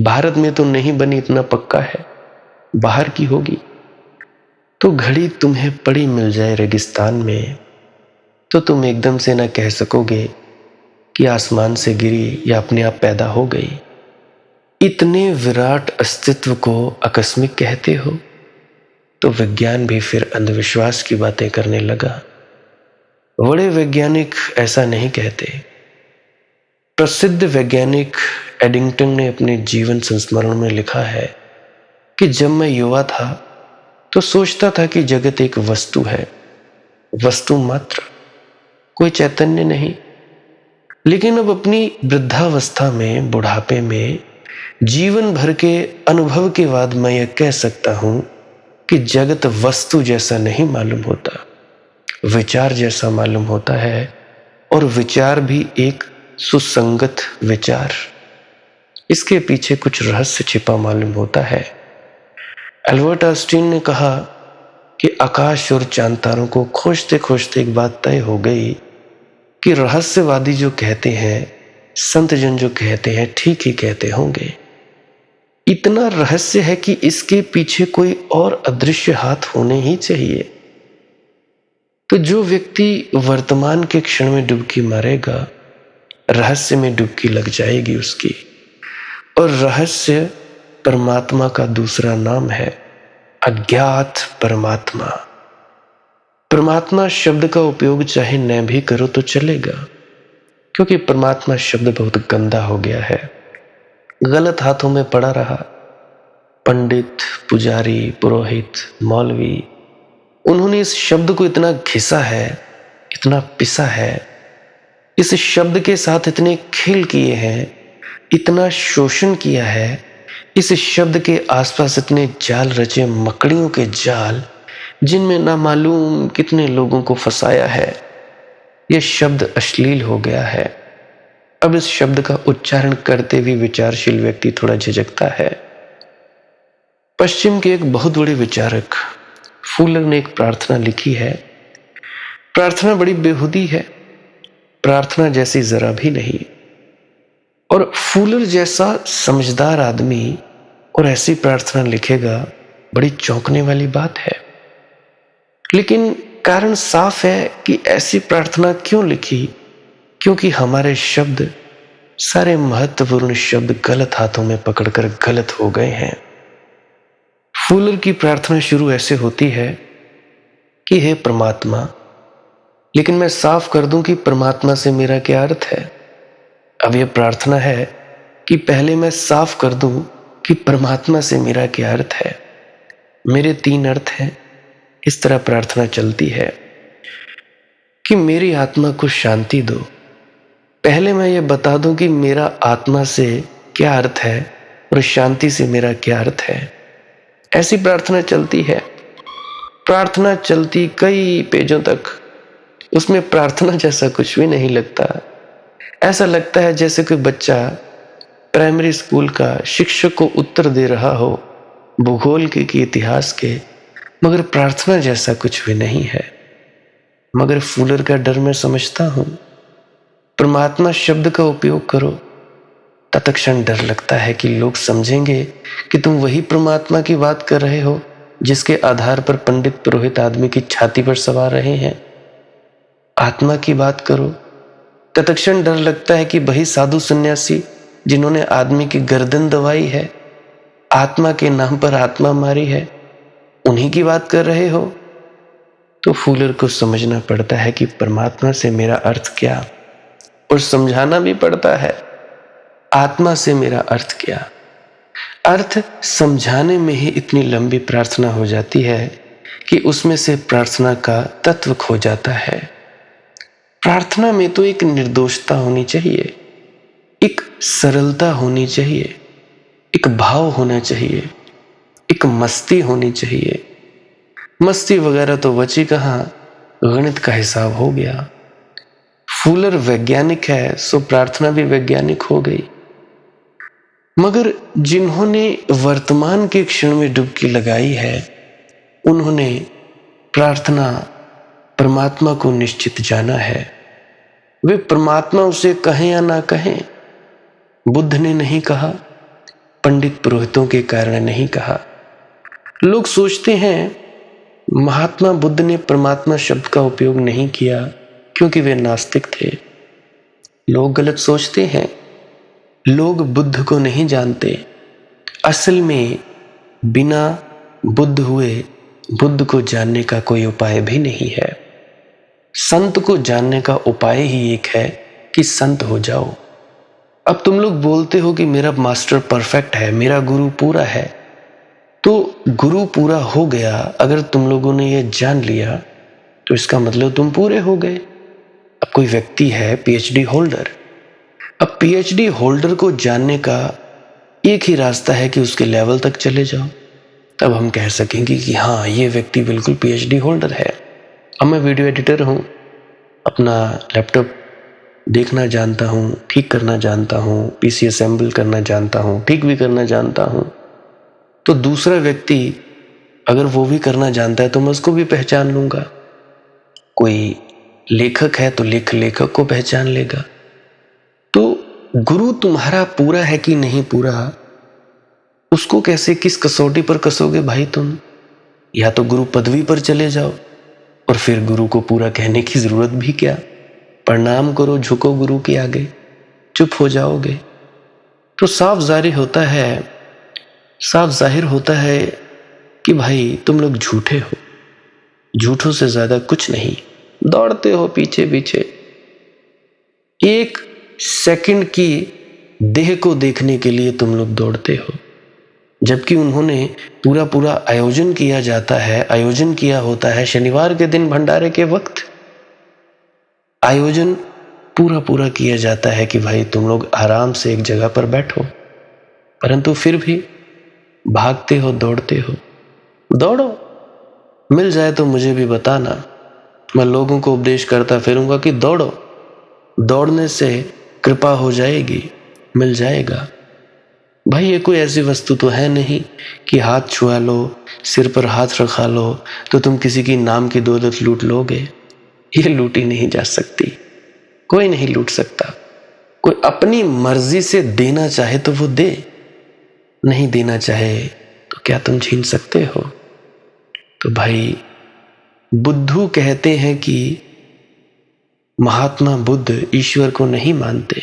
भारत में तो नहीं बनी, इतना पक्का है, बाहर की होगी। तो घड़ी तुम्हें पड़ी मिल जाए रेगिस्तान में तो तुम एकदम से ना कह सकोगे कि आसमान से गिरी या अपने आप पैदा हो गई। इतने विराट अस्तित्व को आकस्मिक कहते हो? तो विज्ञान भी फिर अंधविश्वास की बातें करने लगा। बड़े वैज्ञानिक ऐसा नहीं कहते। प्रसिद्ध वैज्ञानिक एडिंगटन ने अपने जीवन संस्मरण में लिखा है कि जब मैं युवा था तो सोचता था कि जगत एक वस्तु है, वस्तु मात्र, कोई चैतन्य नहीं। लेकिन अब अपनी वृद्धावस्था में, बुढ़ापे में, जीवन भर के अनुभव के बाद मैं यह कह सकता हूं कि जगत वस्तु जैसा नहीं मालूम होता, विचार जैसा मालूम होता है, और विचार भी एक सुसंगत विचार। इसके पीछे कुछ रहस्य छिपा मालूम होता है। एल्बर्ट आइंस्टीन ने कहा कि आकाश और चांद तारों को खोजते खोजते एक बात तय हो गई कि रहस्यवादी जो कहते हैं, संत जन जो कहते हैं, ठीक ही कहते होंगे। इतना रहस्य है कि इसके पीछे कोई और अदृश्य हाथ होने ही चाहिए। तो जो व्यक्ति वर्तमान के क्षण में डुबकी मारेगा, रहस्य में डुबकी लग जाएगी उसकी। और रहस्य परमात्मा का दूसरा नाम है, अज्ञात परमात्मा। परमात्मा शब्द का उपयोग चाहे न भी करो तो चलेगा, क्योंकि परमात्मा शब्द बहुत गंदा हो गया है, गलत हाथों में पड़ा रहा। पंडित, पुजारी, पुरोहित, मौलवी, उन्होंने इस शब्द को इतना घिसा है, इतना पिसा है, इस शब्द के साथ इतने खेल किए हैं, इतना शोषण किया है, इस शब्द के आसपास इतने जाल रचे, मकड़ियों के जाल, जिनमें ना मालूम कितने लोगों को फंसाया है। यह शब्द अश्लील हो गया है। अब इस शब्द का उच्चारण करते हुए विचारशील व्यक्ति थोड़ा झिझकता है। पश्चिम के एक बहुत बड़े विचारक फूलर ने एक प्रार्थना लिखी है। प्रार्थना बड़ी बेहुदी है। प्रार्थना जैसी जरा भी नहीं। और फूलर जैसा समझदार आदमी और ऐसी प्रार्थना लिखेगा, बड़ी चौंकने वाली बात है। लेकिन कारण साफ है कि ऐसी प्रार्थना क्यों लिखी, क्योंकि हमारे शब्द, सारे महत्वपूर्ण शब्द गलत हाथों में पकड़कर गलत हो गए हैं। फूलर की प्रार्थना शुरू ऐसे होती है कि हे परमात्मा, लेकिन मैं साफ कर दूं कि परमात्मा से मेरा क्या अर्थ है। अब यह प्रार्थना है कि पहले मैं साफ कर दूं कि परमात्मा से मेरा क्या अर्थ है। मेरे 3 अर्थ हैं। इस तरह प्रार्थना चलती है कि मेरी आत्मा को शांति दो। पहले मैं ये बता दूं कि मेरा आत्मा से क्या अर्थ है और शांति से मेरा क्या अर्थ है। ऐसी प्रार्थना चलती है। प्रार्थना चलती कई पेजों तक, उसमें प्रार्थना जैसा कुछ भी नहीं लगता। ऐसा लगता है जैसे कोई बच्चा प्राइमरी स्कूल का शिक्षक को उत्तर दे रहा हो, भूगोल के कि इतिहास के, मगर प्रार्थना जैसा कुछ भी नहीं है। मगर फूलर का डर मैं समझता हूं। परमात्मा शब्द का उपयोग करो, तत्क्षण डर लगता है कि लोग समझेंगे कि तुम वही परमात्मा की बात कर रहे हो जिसके आधार पर पंडित पुरोहित आदमी की छाती पर सवार रहे हैं। आत्मा की बात करो, तत्क्षण डर लगता है कि वही साधु सन्यासी जिन्होंने आदमी की गर्दन दबाई है, आत्मा के नाम पर आत्मा मारी है, उन्हीं की बात कर रहे हो। तो फूलर को समझना पड़ता है कि परमात्मा से मेरा अर्थ क्या, और समझाना भी पड़ता है आत्मा से मेरा अर्थ क्या। अर्थ समझाने में ही इतनी लंबी प्रार्थना हो जाती है कि उसमें से प्रार्थना का तत्व खो जाता है। प्रार्थना में तो एक निर्दोषता होनी चाहिए, एक सरलता होनी चाहिए, एक भाव होना चाहिए, एक मस्ती होनी चाहिए। मस्ती वगैरह तो बची कहाँ, गणित का हिसाब हो गया। फूलर वैज्ञानिक है, सो प्रार्थना भी वैज्ञानिक हो गई। मगर जिन्होंने वर्तमान के क्षण में डुबकी लगाई है, उन्होंने प्रार्थना परमात्मा को निश्चित जाना है। वे परमात्मा उसे कहें या ना कहें, बुद्ध ने नहीं कहा, पंडित पुरोहितों के कारण नहीं कहा। लोग सोचते हैं महात्मा बुद्ध ने परमात्मा शब्द का उपयोग नहीं किया क्योंकि वे नास्तिक थे। लोग गलत सोचते हैं। लोग बुद्ध को नहीं जानते। असल में बिना बुद्ध हुए बुद्ध को जानने का कोई उपाय भी नहीं है। संत को जानने का उपाय ही एक है कि संत हो जाओ। अब तुम लोग बोलते हो कि मेरा मास्टर परफेक्ट है, मेरा गुरु पूरा है, तो गुरु पूरा हो गया अगर तुम लोगों ने यह जान लिया तो इसका मतलब तुम पूरे हो गए। अब कोई व्यक्ति है पीएचडी होल्डर, अब पीएचडी होल्डर को जानने का एक ही रास्ता है कि उसके लेवल तक चले जाओ, तब हम कह सकेंगे कि हाँ ये व्यक्ति बिल्कुल पीएचडी होल्डर है। अब मैं वीडियो एडिटर हूँ, अपना लैपटॉप देखना जानता हूँ, ठीक करना जानता हूँ, पीसी असेंबल करना जानता हूँ, ठीक भी करना जानता हूँ, तो दूसरा व्यक्ति अगर वो भी करना जानता है तो मैं उसको भी पहचान लूँगा। कोई लेखक है तो लेखक को पहचान लेगा। तो गुरु तुम्हारा पूरा है कि नहीं पूरा, उसको कैसे किस कसौटी पर कसोगे भाई तुम? या तो गुरु पदवी पर चले जाओ और फिर गुरु को पूरा कहने की जरूरत भी क्या, प्रणाम करो, झुको गुरु के आगे, चुप हो जाओगे। तो साफ जाहिर होता है कि भाई तुम लोग झूठे हो। झूठों से ज्यादा कुछ नहीं, दौड़ते हो पीछे पीछे। एक सेकंड की देह को देखने के लिए तुम लोग दौड़ते हो, जबकि उन्होंने पूरा आयोजन किया होता है शनिवार के दिन भंडारे के वक्त। आयोजन पूरा किया जाता है कि भाई तुम लोग आराम से एक जगह पर बैठो, परंतु फिर भी भागते हो, दौड़ते हो। दौड़ो, मिल जाए तो मुझे भी बताना, मैं लोगों को उपदेश करता फिरूंगा कि दौड़ो, दौड़ने से कृपा हो जाएगी, मिल जाएगा। भाई ये कोई ऐसी वस्तु तो है नहीं कि हाथ छुआ लो, सिर पर हाथ रखा लो तो तुम किसी की नाम की दौलत लूट लोगे। ये लूटी नहीं जा सकती। कोई नहीं लूट सकता। कोई अपनी मर्जी से देना चाहे तो वो दे, नहीं देना चाहे तो क्या तुम छीन सकते हो? तो भाई बुद्धू कहते हैं कि महात्मा बुद्ध ईश्वर को नहीं मानते।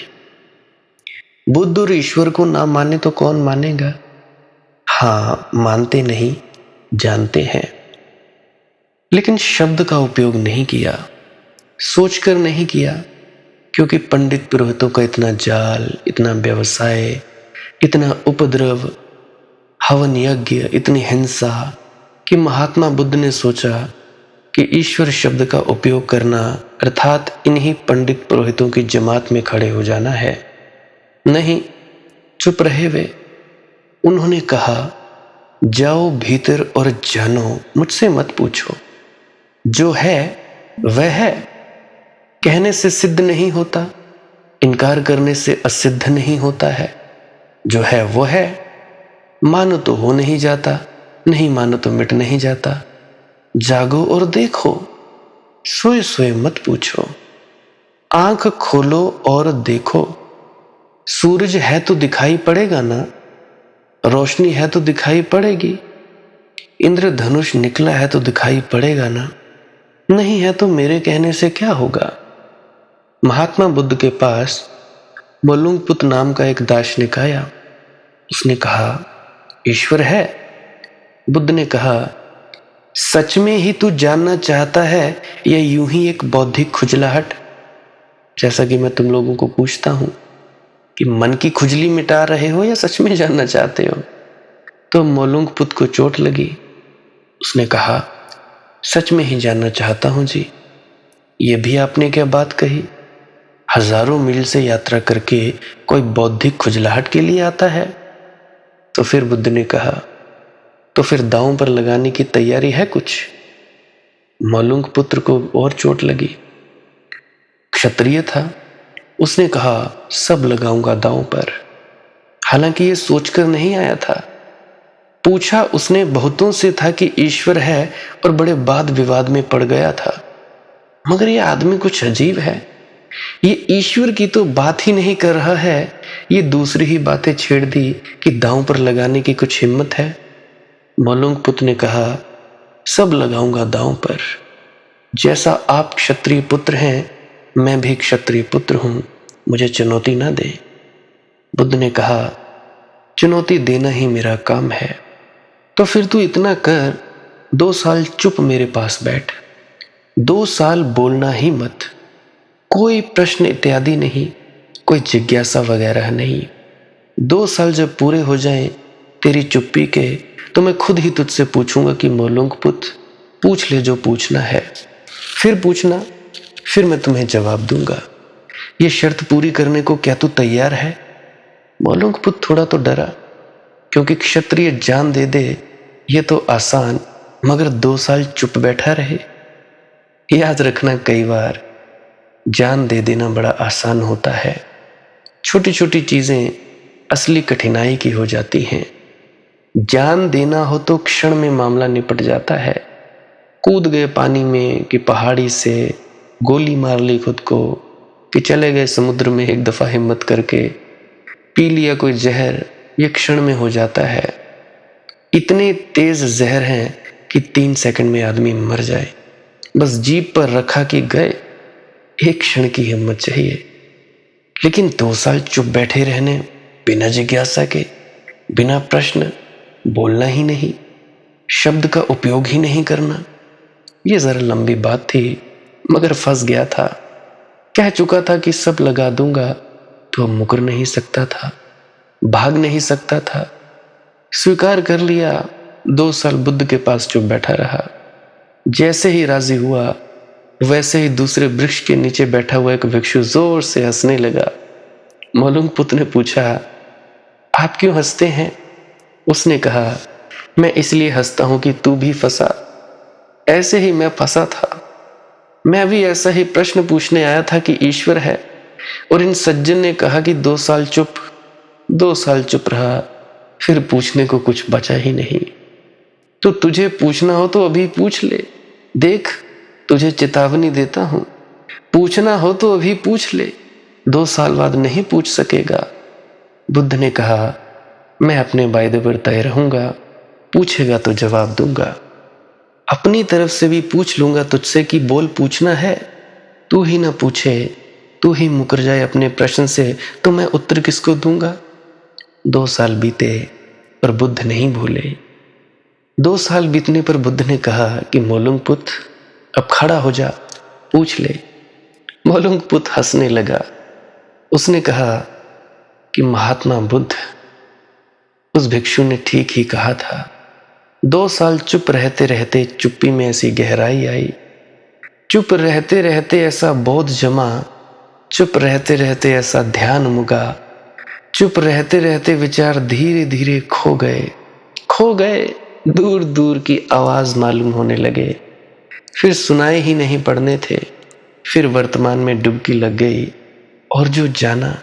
बुद्ध और ईश्वर को ना माने तो कौन मानेगा? हाँ, मानते नहीं, जानते हैं, लेकिन शब्द का उपयोग नहीं किया, सोचकर नहीं किया, क्योंकि पंडित पुरोहितों का इतना जाल, इतना व्यवसाय, इतना उपद्रव, हवन यज्ञ, इतनी हिंसा कि महात्मा बुद्ध ने सोचा कि ईश्वर शब्द का उपयोग करना अर्थात इन्हीं पंडित पुरोहितों की जमात में खड़े हो जाना है। नहीं, चुप रहे वे। उन्होंने कहा, जाओ भीतर और जानो, मुझसे मत पूछो। जो है वह है, कहने से सिद्ध नहीं होता, इनकार करने से असिद्ध नहीं होता है। जो है वो है, मानो तो हो नहीं जाता, नहीं मानो तो मिट नहीं जाता। जागो और देखो, सोए सोए मत पूछो। आंख खोलो और देखो, सूरज है तो दिखाई पड़ेगा ना, रोशनी है तो दिखाई पड़ेगी, इंद्रधनुष निकला है तो दिखाई पड़ेगा ना, नहीं है तो मेरे कहने से क्या होगा? महात्मा बुद्ध के पास मोलुंगपुत नाम का एक दार्शनिक आया। उसने कहा, ईश्वर है? बुद्ध ने कहा, सच में ही तू जानना चाहता है या यूं ही एक बौद्धिक खुजलाहट? जैसा कि मैं तुम लोगों को पूछता हूं कि मन की खुजली मिटा रहे हो या सच में जानना चाहते हो? तो मोलुंगपुत को चोट लगी। उसने कहा, सच में ही जानना चाहता हूं जी। ये भी आपने क्या बात कही? हजारों मील से यात्रा करके कोई बौद्धिक खुजलाहट के लिए आता है? तो फिर बुद्ध ने कहा, तो फिर दांव पर लगाने की तैयारी है कुछ? मोलुंगपुत्र को और चोट लगी। क्षत्रिय था, उसने कहा, सब लगाऊंगा दांव पर। हालांकि ये सोचकर नहीं आया था। पूछा उसने बहुतों से था कि ईश्वर है और बड़े वाद विवाद में पड़ गया था। मगर ये आदमी कुछ अजीब है, ये ईश्वर की तो बात ही नहीं कर रहा है, ये दूसरी ही बातें छेड़ दी कि दांव पर लगाने की कुछ हिम्मत है। मोलुंगपुत ने कहा, सब लगाऊंगा दांव पर। जैसा आप क्षत्रिय पुत्र हैं, मैं भी क्षत्रिय पुत्र हूं, मुझे चुनौती ना दे। बुद्ध ने कहा, चुनौती देना ही मेरा काम है। तो फिर तू इतना कर, 2 साल चुप मेरे पास बैठ, 2 साल बोलना ही मत, कोई प्रश्न इत्यादि नहीं, कोई जिज्ञासा वगैरह नहीं। 2 साल जब पूरे हो जाएं तेरी चुप्पी के, तो मैं खुद ही तुझसे पूछूंगा कि मोलुंगपुत, पूछ ले जो पूछना है, फिर पूछना, फिर मैं तुम्हें जवाब दूंगा। ये शर्त पूरी करने को क्या तू तैयार है? मोलुंगपुत थोड़ा तो डरा, क्योंकि क्षत्रिय जान दे दे ये तो आसान, मगर 2 साल चुप बैठा रहे। याद रखना, कई बार जान दे देना बड़ा आसान होता है, छोटी छोटी चीजें असली कठिनाई की हो जाती हैं। जान देना हो तो क्षण में मामला निपट जाता है। कूद गए पानी में कि पहाड़ी से, गोली मार ली खुद को कि चले गए समुद्र में एक दफा हिम्मत करके, पी लिया कोई जहर, ये क्षण में हो जाता है। इतने तेज जहर हैं कि 3 सेकंड में आदमी मर जाए। बस जीभ पर रखा कि गए, एक क्षण की हिम्मत चाहिए। लेकिन 2 साल चुप बैठे रहने, बिना जिज्ञासा के, बिना प्रश्न, बोलना ही नहीं, शब्द का उपयोग ही नहीं करना, ये जरा लंबी बात थी, मगर फंस गया था। कह चुका था कि सब लगा दूंगा, तो अब मुकर नहीं सकता था, भाग नहीं सकता था। स्वीकार कर लिया, 2 साल बुद्ध के पास चुप बैठा रहा। जैसे ही राजी हुआ, वैसे ही दूसरे वृक्ष के नीचे बैठा हुआ एक भिक्षु जोर से हंसने लगा। मोलुंगपुत ने पूछा, आप क्यों हंसते हैं? उसने कहा, मैं इसलिए हंसता हूं कि तू भी फंसा, ऐसे ही मैं फंसा था। मैं भी ऐसा ही प्रश्न पूछने आया था कि ईश्वर है, और इन सज्जन ने कहा कि 2 साल चुप। 2 साल चुप रहा, फिर पूछने को कुछ बचा ही नहीं। तो तुझे पूछना हो तो अभी पूछ ले, देख तुझे चेतावनी देता हूं, पूछना हो तो अभी पूछ ले, 2 साल बाद नहीं पूछ सकेगा। बुद्ध ने कहा, मैं अपने वायदे पर तय रहूंगा, पूछेगा तो जवाब दूंगा। अपनी तरफ से भी पूछ लूंगा तुझसे कि बोल पूछना है। तू ही ना पूछे, तू ही मुकर जाए अपने प्रश्न से, तो मैं उत्तर किसको दूंगा। 2 साल बीते पर बुद्ध नहीं भूले। 2 साल बीतने पर बुद्ध ने कहा कि मोलुंगपुत, अब खड़ा हो जा, पूछ ले। मोलुंगपुत हंसने लगा। उसने कहा कि महात्मा बुद्ध, उस भिक्षु ने ठीक ही कहा था। 2 साल चुप रहते रहते चुप्पी में ऐसी गहराई आई, चुप रहते रहते ऐसा बोध जमा, चुप रहते रहते ऐसा ध्यान मुगा, चुप रहते रहते विचार धीरे धीरे खो गए, दूर दूर की आवाज मालूम होने लगे, फिर सुनाए ही नहीं पड़ने थे, फिर वर्तमान में डुबकी लग गई, और जो जाना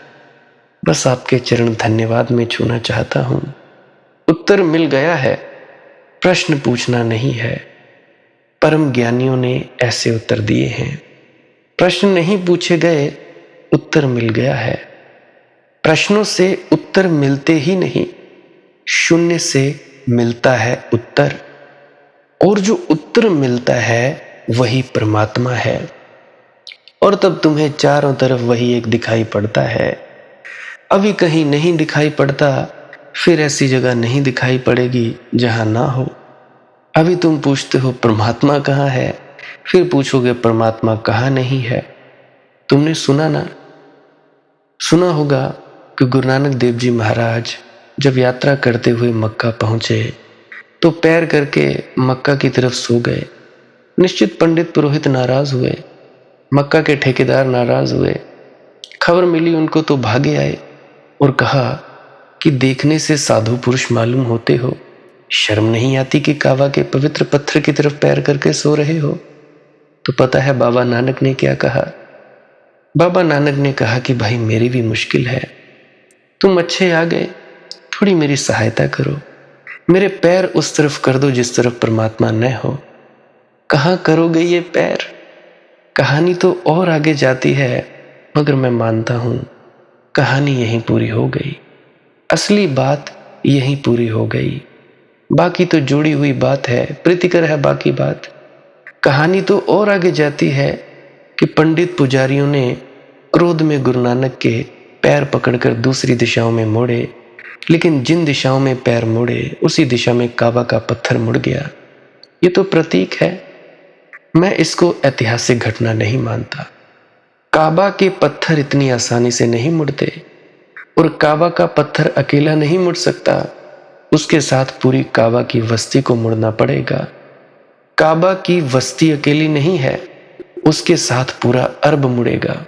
बस आपके चरण धन्यवाद में छूना चाहता हूं। उत्तर मिल गया है, प्रश्न पूछना नहीं है। परम ज्ञानियों ने ऐसे उत्तर दिए हैं। प्रश्न नहीं पूछे गए, उत्तर मिल गया है। प्रश्नों से उत्तर मिलते ही नहीं, शून्य से मिलता है उत्तर, और जो उत्तर मिलता है वही परमात्मा है। और तब तुम्हें चारों तरफ वही एक दिखाई पड़ता है। अभी कहीं नहीं दिखाई पड़ता, फिर ऐसी जगह नहीं दिखाई पड़ेगी जहां ना हो। अभी तुम पूछते हो परमात्मा कहाँ है, फिर पूछोगे परमात्मा कहाँ नहीं है। तुमने सुना होगा कि गुरु नानक देव जी महाराज जब यात्रा करते हुए मक्का पहुंचे तो पैर करके मक्का की तरफ सो गए। निश्चित पंडित पुरोहित नाराज हुए, मक्का के ठेकेदार नाराज हुए। खबर मिली उनको तो भागे आए और कहा कि देखने से साधु पुरुष मालूम होते हो, शर्म नहीं आती कि काबा के पवित्र पत्थर की तरफ पैर करके सो रहे हो। तो पता है बाबा नानक ने क्या कहा? बाबा नानक ने कहा कि भाई मेरी भी मुश्किल है, तुम अच्छे आ गए, थोड़ी मेरी सहायता करो, मेरे पैर उस तरफ कर दो जिस तरफ परमात्मा न हो। कहाँ करोगे ये पैर? कहानी तो और आगे जाती है, मगर मैं मानता हूं कहानी यहीं पूरी हो गई, असली बात यहीं पूरी हो गई। बाकी तो जुड़ी हुई बात है, प्रीतिकर है बाकी बात। कहानी तो और आगे जाती है कि पंडित पुजारियों ने क्रोध में गुरु नानक के पैर पकड़कर दूसरी दिशाओं में मोड़े, लेकिन जिन दिशाओं में पैर मुड़े उसी दिशा में काबा का पत्थर मुड़ गया। ये तो प्रतीक है, मैं इसको ऐतिहासिक घटना नहीं मानता। काबा के पत्थर इतनी आसानी से नहीं मुड़ते, और काबा का पत्थर अकेला नहीं मुड़ सकता, उसके साथ पूरी काबा की बस्ती को मुड़ना पड़ेगा। काबा की बस्ती अकेली नहीं है, उसके साथ पूरा अरब मुड़ेगा।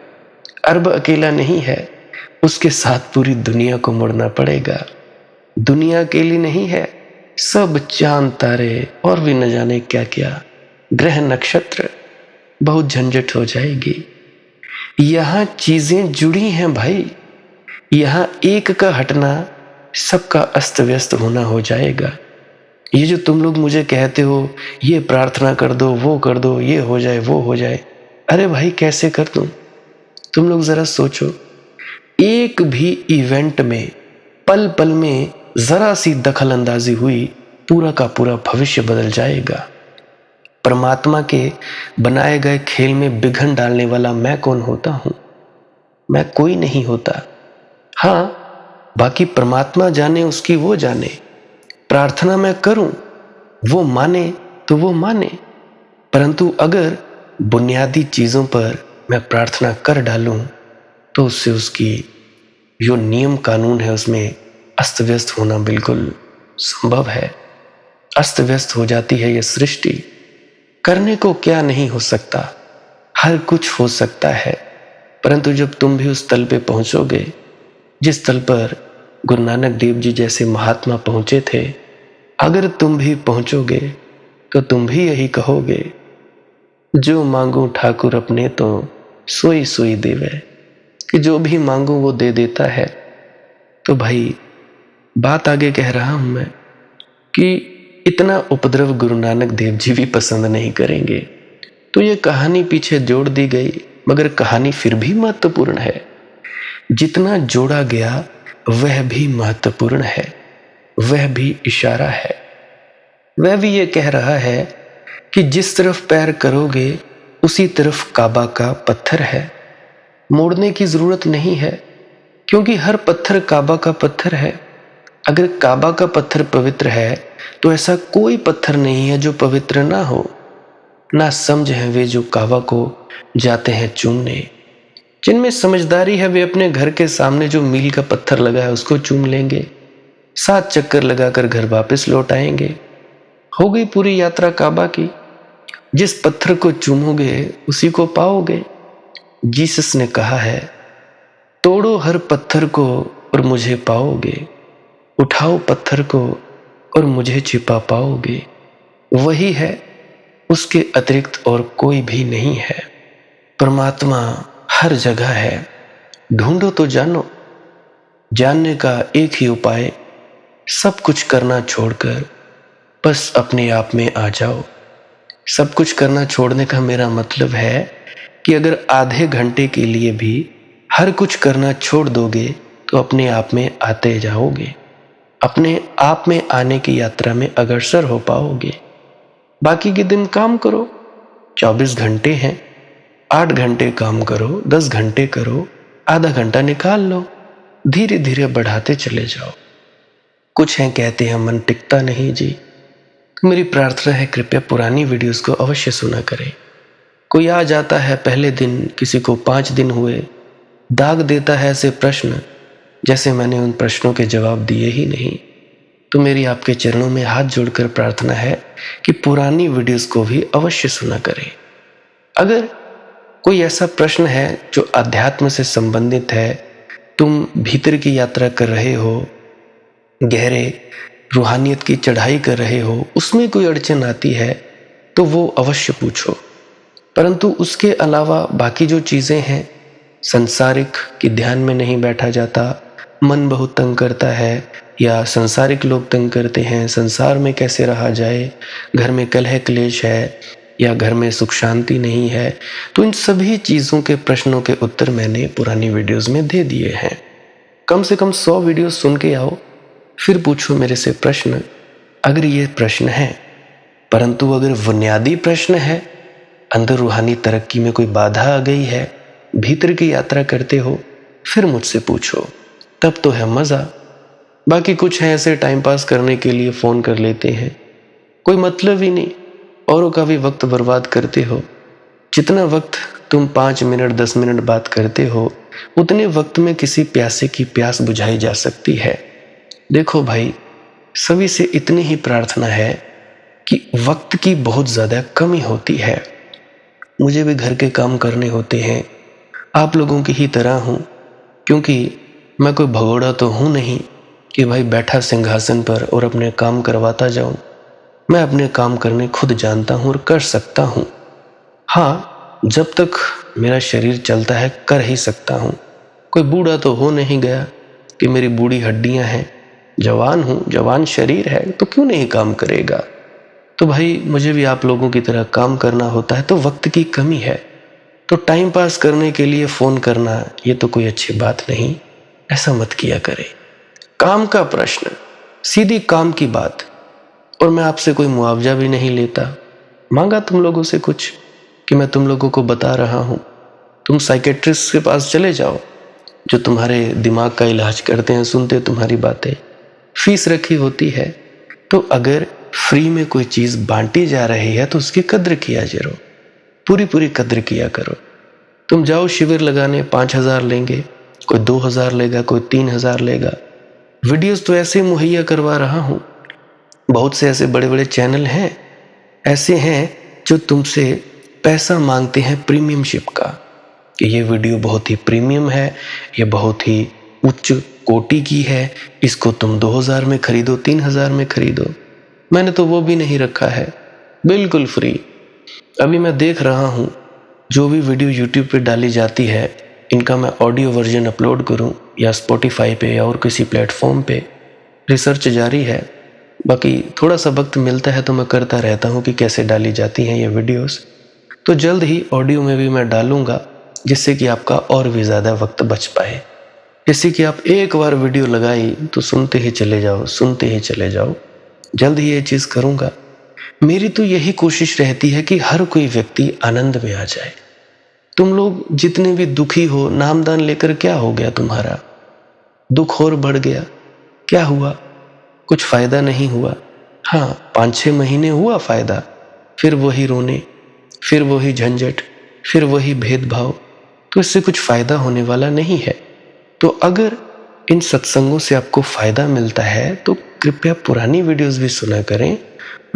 अरब अकेला नहीं है, उसके साथ पूरी दुनिया को मुड़ना पड़ेगा। दुनिया अकेली नहीं है, सब चांद तारे और भी न जाने क्या क्या ग्रह नक्षत्र, बहुत झंझट हो जाएगी। यहां चीजें जुड़ी हैं भाई, यहां एक का हटना सबका अस्त व्यस्त होना हो जाएगा। ये जो तुम लोग मुझे कहते हो ये प्रार्थना कर दो, वो कर दो, ये हो जाए वो हो जाए, अरे भाई कैसे कर दूं? तुम लोग जरा सोचो, एक भी इवेंट में पल पल में जरा सी दखल अंदाजी हुई, पूरा का पूरा भविष्य बदल जाएगा। परमात्मा के बनाए गए खेल में बिघन डालने वाला मैं कौन होता हूं? मैं कोई नहीं होता। हाँ, बाकी परमात्मा जाने उसकी वो जाने। प्रार्थना मैं करूं, वो माने तो वो माने, परंतु अगर बुनियादी चीजों पर मैं प्रार्थना कर डालूं तो उससे उसकी जो नियम कानून है उसमें अस्त व्यस्त होना बिल्कुल संभव है। अस्त व्यस्त हो जाती है यह सृष्टि। करने को क्या नहीं हो सकता, हर कुछ हो सकता है। परंतु जब तुम भी उस तल पे पहुंचोगे जिस तल पर गुरु नानक देव जी जैसे महात्मा पहुंचे थे, अगर तुम भी पहुंचोगे तो तुम भी यही कहोगे, जो मांगू ठाकुर अपने तो सोई सोई देवे, कि जो भी मांगू वो दे देता है। तो भाई बात आगे कह रहा हूं मैं कि इतना उपद्रव गुरु नानक देव जी भी पसंद नहीं करेंगे, तो ये कहानी पीछे जोड़ दी गई। मगर कहानी फिर भी महत्वपूर्ण है। जितना जोड़ा गया वह भी महत्वपूर्ण है, वह भी इशारा है। वह भी ये कह रहा है कि जिस तरफ पैर करोगे उसी तरफ काबा का पत्थर है। मोड़ने की जरूरत नहीं है, क्योंकि हर पत्थर काबा का पत्थर है। अगर काबा का पत्थर पवित्र है तो ऐसा कोई पत्थर नहीं है जो पवित्र ना हो। ना समझ है वे जो काबा को जाते हैं चूमने। जिनमें समझदारी है वे अपने घर के सामने जो मील का पत्थर लगा है उसको चूम लेंगे, 7 चक्कर लगाकर घर वापस लौट आएंगे। हो गई पूरी यात्रा काबा की। जिस पत्थर को चूमोगे उसी को पाओगे। जीसस ने कहा है, तोड़ो हर पत्थर को और मुझे पाओगे, उठाओ पत्थर को और मुझे छिपा पाओगे। वही है, उसके अतिरिक्त और कोई भी नहीं है। परमात्मा हर जगह है, ढूंढो तो जानो। जानने का एक ही उपाय, सब कुछ करना छोड़कर बस अपने आप में आ जाओ। सब कुछ करना छोड़ने का मेरा मतलब है कि अगर आधे घंटे के लिए भी हर कुछ करना छोड़ दोगे तो अपने आप में आते जाओगे। अपने आप में आने की यात्रा में अग्रसर हो पाओगे। बाकी के दिन काम करो, 24 घंटे हैं, 8 घंटे काम करो, 10 घंटे करो, आधा घंटा निकाल लो, धीरे धीरे बढ़ाते चले जाओ। कुछ हैं कहते हैं मन टिकता नहीं जी। तो मेरी प्रार्थना है कृपया पुरानी वीडियोस को अवश्य सुना करें। कोई आ जाता है पहले दिन, किसी को 5 दिन हुए, दाग देता है ऐसे प्रश्न जैसे मैंने उन प्रश्नों के जवाब दिए ही नहीं। तो मेरी आपके चरणों में हाथ जोड़कर प्रार्थना है कि पुरानी वीडियोस को भी अवश्य सुना करें। अगर कोई ऐसा प्रश्न है जो अध्यात्म से संबंधित है, तुम भीतर की यात्रा कर रहे हो, गहरे रूहानियत की चढ़ाई कर रहे हो, उसमें कोई अड़चन आती है तो वो अवश्य पूछो। परंतु उसके अलावा बाकी जो चीज़ें हैं, संसारिक की ध्यान में नहीं बैठा जाता, मन बहुत तंग करता है या संसारिक लोग तंग करते हैं, संसार में कैसे रहा जाए, घर में कलह क्लेश है या घर में सुख शांति नहीं है, तो इन सभी चीज़ों के प्रश्नों के उत्तर मैंने पुरानी वीडियोस में दे दिए हैं। कम से कम 100 वीडियो सुन के आओ, फिर पूछो मेरे से प्रश्न, अगर ये प्रश्न है। परंतु अगर बुनियादी प्रश्न है, अंदर रूहानी तरक्की में कोई बाधा आ गई है, भीतर की यात्रा करते हो, फिर मुझसे पूछो, तब तो है मज़ा। बाकी कुछ है ऐसे टाइम पास करने के लिए फ़ोन कर लेते हैं, कोई मतलब ही नहीं, औरों का भी वक्त बर्बाद करते हो। जितना वक्त तुम 5 मिनट 10 मिनट बात करते हो, उतने वक्त में किसी प्यासे की प्यास बुझाई जा सकती है। देखो भाई, सभी से इतनी ही प्रार्थना है कि वक्त की बहुत ज़्यादा कमी होती है। मुझे भी घर के काम करने होते हैं, आप लोगों की ही तरह हूँ, क्योंकि मैं कोई भगोड़ा तो हूँ नहीं कि भाई बैठा सिंहासन पर और अपने काम करवाता जाऊँ। मैं अपने काम करने खुद जानता हूँ और कर सकता हूँ। हाँ, जब तक मेरा शरीर चलता है कर ही सकता हूँ। कोई बूढ़ा तो हो नहीं गया कि मेरी बूढ़ी हड्डियाँ हैं, जवान हूँ, जवान शरीर है, तो क्यों नहीं काम करेगा। तो भाई मुझे भी आप लोगों की तरह काम करना होता है, तो वक्त की कमी है। तो टाइम पास करने के लिए फ़ोन करना ये तो कोई अच्छी बात नहीं, ऐसा मत किया करें। काम का प्रश्न, सीधी काम की बात, और मैं आपसे कोई मुआवजा भी नहीं लेता। मांगा तुम लोगों से कुछ कि मैं तुम लोगों को बता रहा हूँ। तुम साइकेट्रिस्ट के पास चले जाओ जो तुम्हारे दिमाग का इलाज करते हैं, सुनते तुम्हारी बातें, फीस रखी होती है। तो अगर फ्री में कोई चीज़ बांटी जा रही है तो उसकी कद्र किया करो, पूरी पूरी कद्र किया करो। तुम जाओ शिविर लगाने, 5,000 लेंगे, कोई 2,000 लेगा, कोई 3,000 लेगा। वीडियोस तो ऐसे मुहैया करवा रहा हूँ। बहुत से ऐसे बड़े बड़े चैनल हैं, ऐसे हैं जो तुमसे पैसा मांगते हैं प्रीमियमशिप का, कि ये वीडियो बहुत ही प्रीमियम है, ये बहुत ही उच्च कोटि की है, इसको तुम 2,000 में खरीदो, 3,000 में खरीदो। मैंने तो वो भी नहीं रखा है, बिल्कुल फ्री। अभी मैं देख रहा हूँ जो भी वीडियो यूट्यूब पे डाली जाती है, इनका मैं ऑडियो वर्जन अपलोड करूँ या स्पॉटिफाई पे या और किसी प्लेटफॉर्म पे, रिसर्च जारी है। बाकी थोड़ा सा वक्त मिलता है तो मैं करता रहता हूँ कि कैसे डाली जाती हैं ये वीडियोस। तो जल्द ही ऑडियो में भी मैं डालूँगा, जिससे कि आपका और भी ज़्यादा वक्त बच पाए। जैसे कि आप एक बार वीडियो लगाई तो सुनते ही चले जाओ, सुनते ही चले जाओ। जल्द ही ये चीज़ करूँगा। मेरी तो यही कोशिश रहती है कि हर कोई व्यक्ति आनंद में आ जाए। तुम लोग जितने भी दुखी हो, नामदान लेकर क्या हो गया तुम्हारा? दुख और बढ़ गया। क्या हुआ? कुछ फायदा नहीं हुआ। हाँ, 5-6 महीने हुआ फायदा, फिर वही रोने, फिर वही झंझट, फिर वही भेदभाव। तो इससे कुछ फायदा होने वाला नहीं है। तो अगर इन सत्संगों से आपको फायदा मिलता है तो कृपया पुरानी वीडियोस भी सुना करें,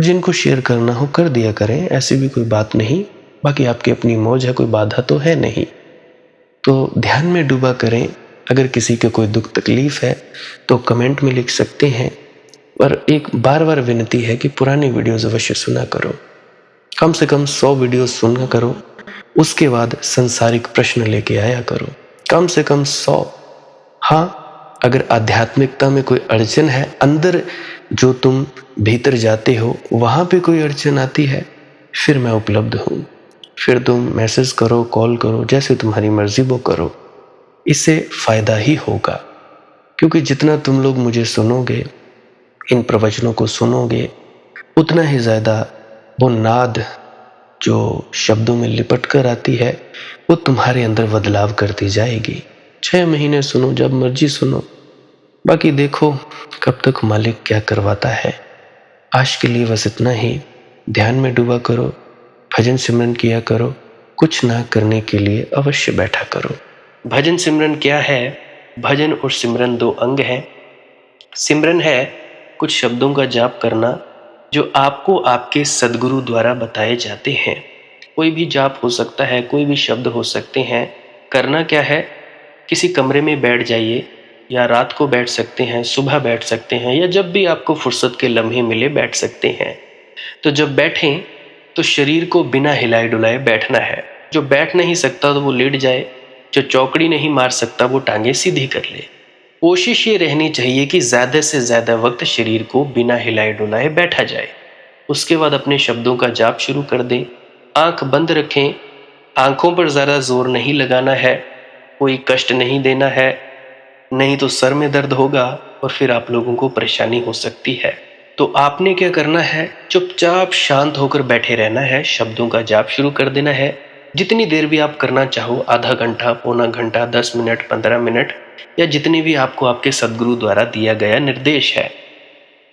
जिनको शेयर करना हो कर दिया करें, ऐसी भी कोई बात नहीं। बाकी आपकी अपनी मौज है, कोई बाधा तो है नहीं। तो ध्यान में डूबा करें। अगर किसी के कोई दुख तकलीफ है तो कमेंट में लिख सकते हैं, पर एक बार बार विनती है कि पुरानी वीडियोस अवश्य सुना करो। कम से कम 100 वीडियोस सुना करो, उसके बाद संसारिक प्रश्न लेके आया करो। कम से कम 100। हाँ, अगर आध्यात्मिकता में कोई अड़चन है, अंदर जो तुम भीतर जाते हो वहाँ पे कोई अड़चन आती है, फिर मैं उपलब्ध हूँ। फिर तुम मैसेज करो, कॉल करो, जैसे तुम्हारी मर्जी वो करो। इससे फायदा ही होगा, क्योंकि जितना तुम लोग मुझे सुनोगे, इन प्रवचनों को सुनोगे, उतना ही ज़्यादा वो नाद जो शब्दों में लिपट कर आती है वो तुम्हारे अंदर बदलाव करती जाएगी। 6 महीने सुनो, जब मर्जी सुनो। बाकी देखो कब तक मालिक क्या करवाता है। आज के लिए बस इतना ही। ध्यान में डूबा करो, भजन सिमरन किया करो, कुछ ना करने के लिए अवश्य बैठा करो। भजन सिमरन क्या है? भजन और सिमरन 2 अंग हैं। सिमरन है कुछ शब्दों का जाप करना जो आपको आपके सद्गुरु द्वारा बताए जाते हैं। कोई भी जाप हो सकता है, कोई भी शब्द हो सकते हैं। करना क्या है? किसी कमरे में बैठ जाइए, या रात को बैठ सकते हैं, सुबह बैठ सकते हैं, या जब भी आपको फुर्सत के लम्हे मिले बैठ सकते हैं। तो जब बैठें तो शरीर को बिना हिलाए डुलाए बैठना है। जो बैठ नहीं सकता तो वो लेट जाए, जो चौकड़ी नहीं मार सकता वो टांगे सीधी कर ले। कोशिश ये रहनी चाहिए कि ज़्यादा से ज़्यादा वक्त शरीर को बिना हिलाए डुलाए बैठा जाए। उसके बाद अपने शब्दों का जाप शुरू कर दें। आंख बंद रखें। आंखों पर ज़्यादा जोर नहीं लगाना है, कोई कष्ट नहीं देना है, नहीं तो सर में दर्द होगा और फिर आप लोगों को परेशानी हो सकती है। तो आपने क्या करना है? चुपचाप शांत होकर बैठे रहना है, शब्दों का जाप शुरू कर देना है। जितनी देर भी आप करना चाहो, आधा घंटा, पौना घंटा, 10 मिनट, 15 मिनट, या जितनी भी आपको आपके सद्गुरु द्वारा दिया गया निर्देश है,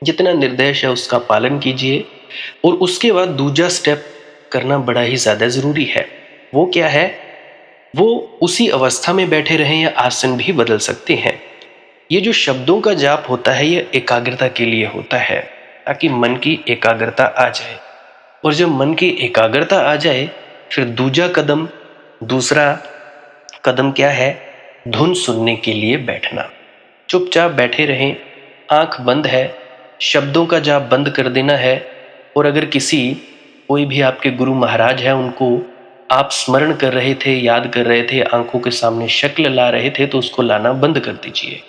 जितना निर्देश है उसका पालन कीजिए। और उसके बाद दूसरा स्टेप करना बड़ा ही ज़्यादा ज़रूरी है। वो क्या है? वो उसी अवस्था में बैठे रहें या आसन भी बदल सकते हैं। ये जो शब्दों का जाप होता है ये एकाग्रता के लिए होता है, ताकि मन की एकाग्रता आ जाए। और जब मन की एकाग्रता आ जाए फिर दूसरा कदम क्या है? धुन सुनने के लिए बैठना। चुपचाप बैठे रहें, आंख बंद है, शब्दों का जाप बंद कर देना है। और अगर कोई भी आपके गुरु महाराज है, उनको आप स्मरण कर रहे थे, याद कर रहे थे, आंखों के सामने शक्ल ला रहे थे, तो उसको लाना बंद कर दीजिए।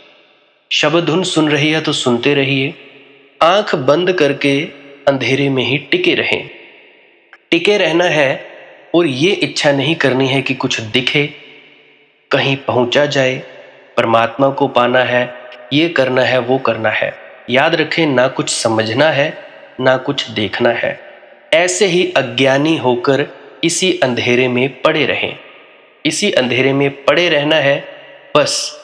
शब्द धुन सुन रही है तो सुनते रहिए। आंख बंद करके अंधेरे में ही टिके रहें। टिके रहना है और ये इच्छा नहीं करनी है कि कुछ दिखे, कहीं पहुंचा जाए, परमात्मा को पाना है, ये करना है, वो करना है। याद रखें, ना कुछ समझना है, ना कुछ देखना है। ऐसे ही अज्ञानी होकर इसी अंधेरे में पड़े रहें। इसी अंधेरे में पड़े रहना है बस।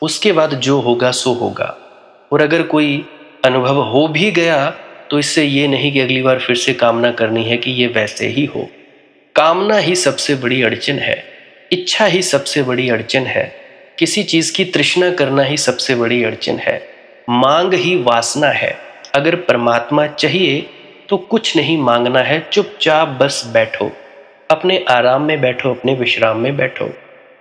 उसके बाद जो होगा सो होगा। और अगर कोई अनुभव हो भी गया तो इससे ये नहीं कि अगली बार फिर से कामना करनी है कि ये वैसे ही हो। कामना ही सबसे बड़ी अड़चन है, इच्छा ही सबसे बड़ी अड़चन है, किसी चीज की तृष्णा करना ही सबसे बड़ी अड़चन है, मांग ही वासना है। अगर परमात्मा चाहिए तो कुछ नहीं मांगना है, चुपचाप बस बैठो, अपने आराम में बैठो, अपने विश्राम में बैठो।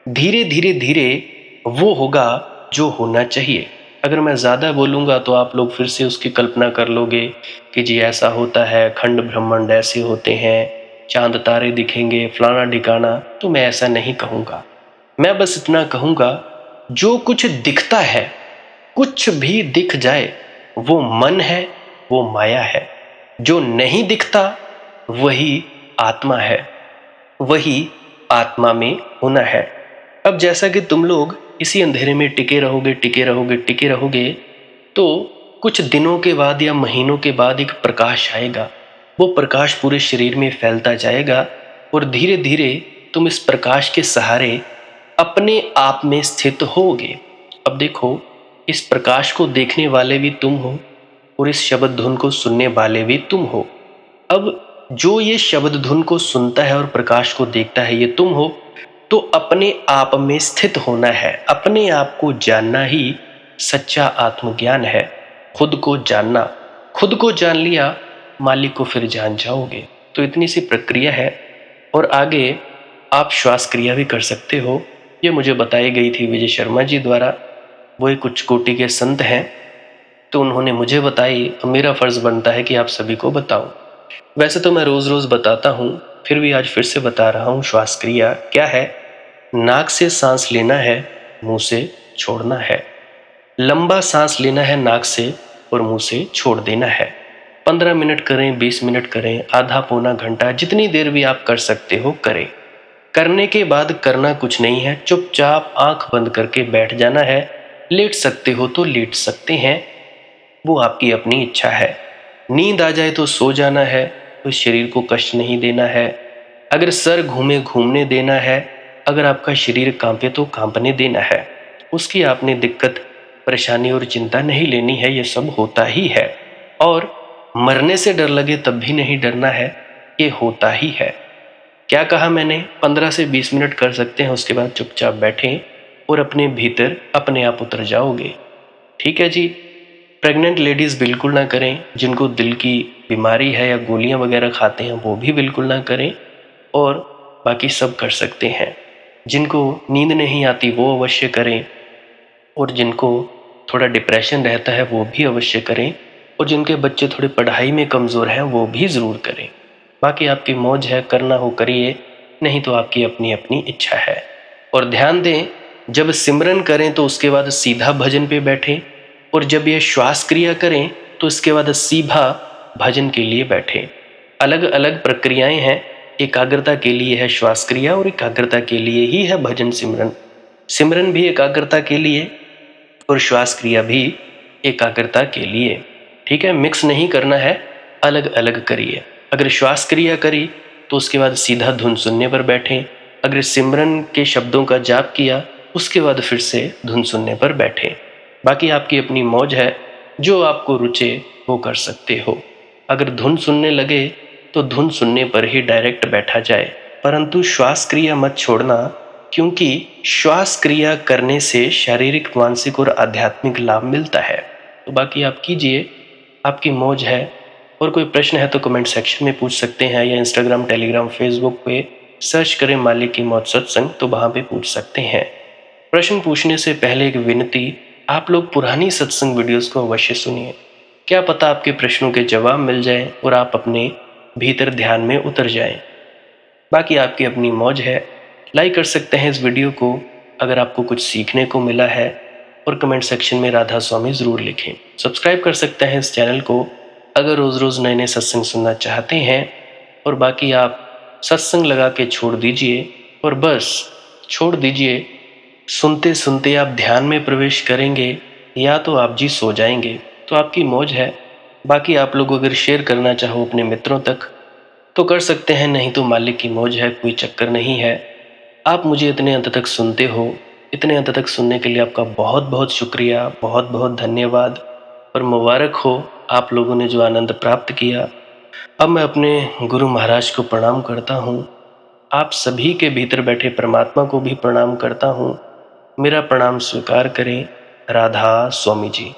धीरे धीरे धीरे वो होगा जो होना चाहिए। अगर मैं ज़्यादा बोलूँगा तो आप लोग फिर से उसकी कल्पना कर लोगे कि जी ऐसा होता है, खंड ब्रह्मांड ऐसे होते हैं, चांद तारे दिखेंगे, फलाना ढिकाना। तो मैं ऐसा नहीं कहूँगा। मैं बस इतना कहूँगा, जो कुछ दिखता है, कुछ भी दिख जाए, वो मन है, वो माया है। जो नहीं दिखता वही आत्मा है, वही आत्मा में होना है। अब जैसा कि तुम लोग इसी अंधेरे में टिके रहोगे, तो कुछ दिनों के बाद या महीनों के बाद एक प्रकाश आएगा। वो प्रकाश पूरे शरीर में फैलता जाएगा और धीरे धीरे तुम इस प्रकाश के सहारे अपने आप में स्थित होगे। अब देखो, इस प्रकाश को देखने वाले भी तुम हो और इस शब्द धुन को सुनने वाले भी तुम हो। अब जो ये शब्द धुन को सुनता है और प्रकाश को देखता है, ये तुम हो। तो अपने आप में स्थित होना है, अपने आप को जानना ही सच्चा आत्मज्ञान है। खुद को जानना, खुद को जान लिया, मालिक को फिर जान जाओगे। तो इतनी सी प्रक्रिया है। और आगे आप श्वास क्रिया भी कर सकते हो। ये मुझे बताई गई थी विजय शर्मा जी द्वारा। वो एक उच्च कोटि के संत हैं, तो उन्होंने मुझे बताई, मेरा फर्ज बनता है कि आप सभी को बताऊं। वैसे तो मैं रोज रोज बताता हूं, फिर भी आज फिर से बता रहा हूं। श्वास क्रिया क्या है? नाक से सांस लेना है, मुंह से छोड़ना है। लंबा सांस लेना है नाक से और मुंह से छोड़ देना है। 15 मिनट करें, 20 मिनट करें, आधा पौना घंटा, जितनी देर भी आप कर सकते हो करें। करने के बाद करना कुछ नहीं है, चुपचाप आंख बंद करके बैठ जाना है। लेट सकते हो तो लेट सकते हैं, वो आपकी अपनी इच्छा है। नींद आ जाए तो सो जाना है, तो शरीर को कष्ट नहीं देना है। अगर सर घूमे घूमने देना है, अगर आपका शरीर कांपे तो कांपने देना है। उसकी आपने दिक्कत, परेशानी और चिंता नहीं लेनी है, ये सब होता ही है। और मरने से डर लगे तब भी नहीं डरना है, ये होता ही है। क्या कहा मैंने? 15 से 20 मिनट कर सकते हैं, उसके बाद चुपचाप बैठें और अपने भीतर अपने आप उतर जाओगे। ठीक है जी। प्रेग्नेंट लेडीज़ बिल्कुल ना करें, जिनको दिल की बीमारी है या गोलियां वगैरह खाते हैं वो भी बिल्कुल ना करें, और बाकी सब कर सकते हैं। जिनको नींद नहीं आती वो अवश्य करें, और जिनको थोड़ा डिप्रेशन रहता है वो भी अवश्य करें, और जिनके बच्चे थोड़े पढ़ाई में कमज़ोर हैं वो भी ज़रूर करें। बाकी आपकी मौज है, करना हो करिए, नहीं तो आपकी अपनी अपनी इच्छा है। और ध्यान दें, जब सिमरन करें तो उसके बाद सीधा भजन पे बैठें, और जब ये श्वास क्रिया करें तो इसके बाद सीधा भजन के लिए बैठें। अलग अलग प्रक्रियाएं हैं। एकाग्रता के लिए है श्वास क्रिया और एकाग्रता के लिए ही है भजन सिमरन। सिमरन भी एकाग्रता के लिए और श्वास क्रिया भी एकाग्रता के लिए। ठीक है, मिक्स नहीं करना है, अलग अलग करिए। अगर श्वास क्रिया करी तो उसके बाद सीधा धुन सुनने पर बैठें। अगर सिमरन के शब्दों का जाप किया उसके बाद फिर से धुन सुनने पर बैठें। बाकी आपकी अपनी मौज है, जो आपको रुचे वो कर सकते हो। अगर धुन सुनने लगे तो धुन सुनने पर ही डायरेक्ट बैठा जाए, परंतु श्वास क्रिया मत छोड़ना, क्योंकि श्वास क्रिया करने से शारीरिक, मानसिक और आध्यात्मिक लाभ मिलता है। तो बाकी आप कीजिए, आपकी मौज है। और कोई प्रश्न है तो कमेंट सेक्शन में पूछ सकते हैं, या इंस्टाग्राम, टेलीग्राम, फेसबुक पे सर्च करें मालिक की मौत सत्संग, तो वहाँ पे पूछ सकते हैं। प्रश्न पूछने से पहले एक विनती, आप लोग पुरानी सत्संग वीडियोस को अवश्य सुनिए। क्या पता आपके प्रश्नों के जवाब मिल जाएं और आप अपने भीतर ध्यान में उतर जाएं। बाकी आपकी अपनी मौज है। लाइक कर सकते हैं इस वीडियो को अगर आपको कुछ सीखने को मिला है, और कमेंट सेक्शन में राधा स्वामी ज़रूर लिखें। सब्सक्राइब कर सकते हैं इस चैनल को अगर रोज़ रोज़ नए नए सत्संग सुनना चाहते हैं। और बाकी आप सत्संग लगा के छोड़ दीजिए, और बस छोड़ दीजिए। सुनते सुनते आप ध्यान में प्रवेश करेंगे या तो आप जी सो जाएंगे, तो आपकी मौज है। बाकी आप लोग अगर शेयर करना चाहो अपने मित्रों तक तो कर सकते हैं, नहीं तो मालिक की मौज है, कोई चक्कर नहीं है। आप मुझे इतने अंत तक सुनते हो, इतने अंत तक सुनने के लिए आपका बहुत बहुत शुक्रिया, बहुत बहुत धन्यवाद। और मुबारक हो आप लोगों ने जो आनंद प्राप्त किया। अब मैं अपने गुरु महाराज को प्रणाम करता हूँ। आप सभी के भीतर बैठे परमात्मा को भी प्रणाम करता हूँ। मेरा प्रणाम स्वीकार करें। राधा स्वामी जी।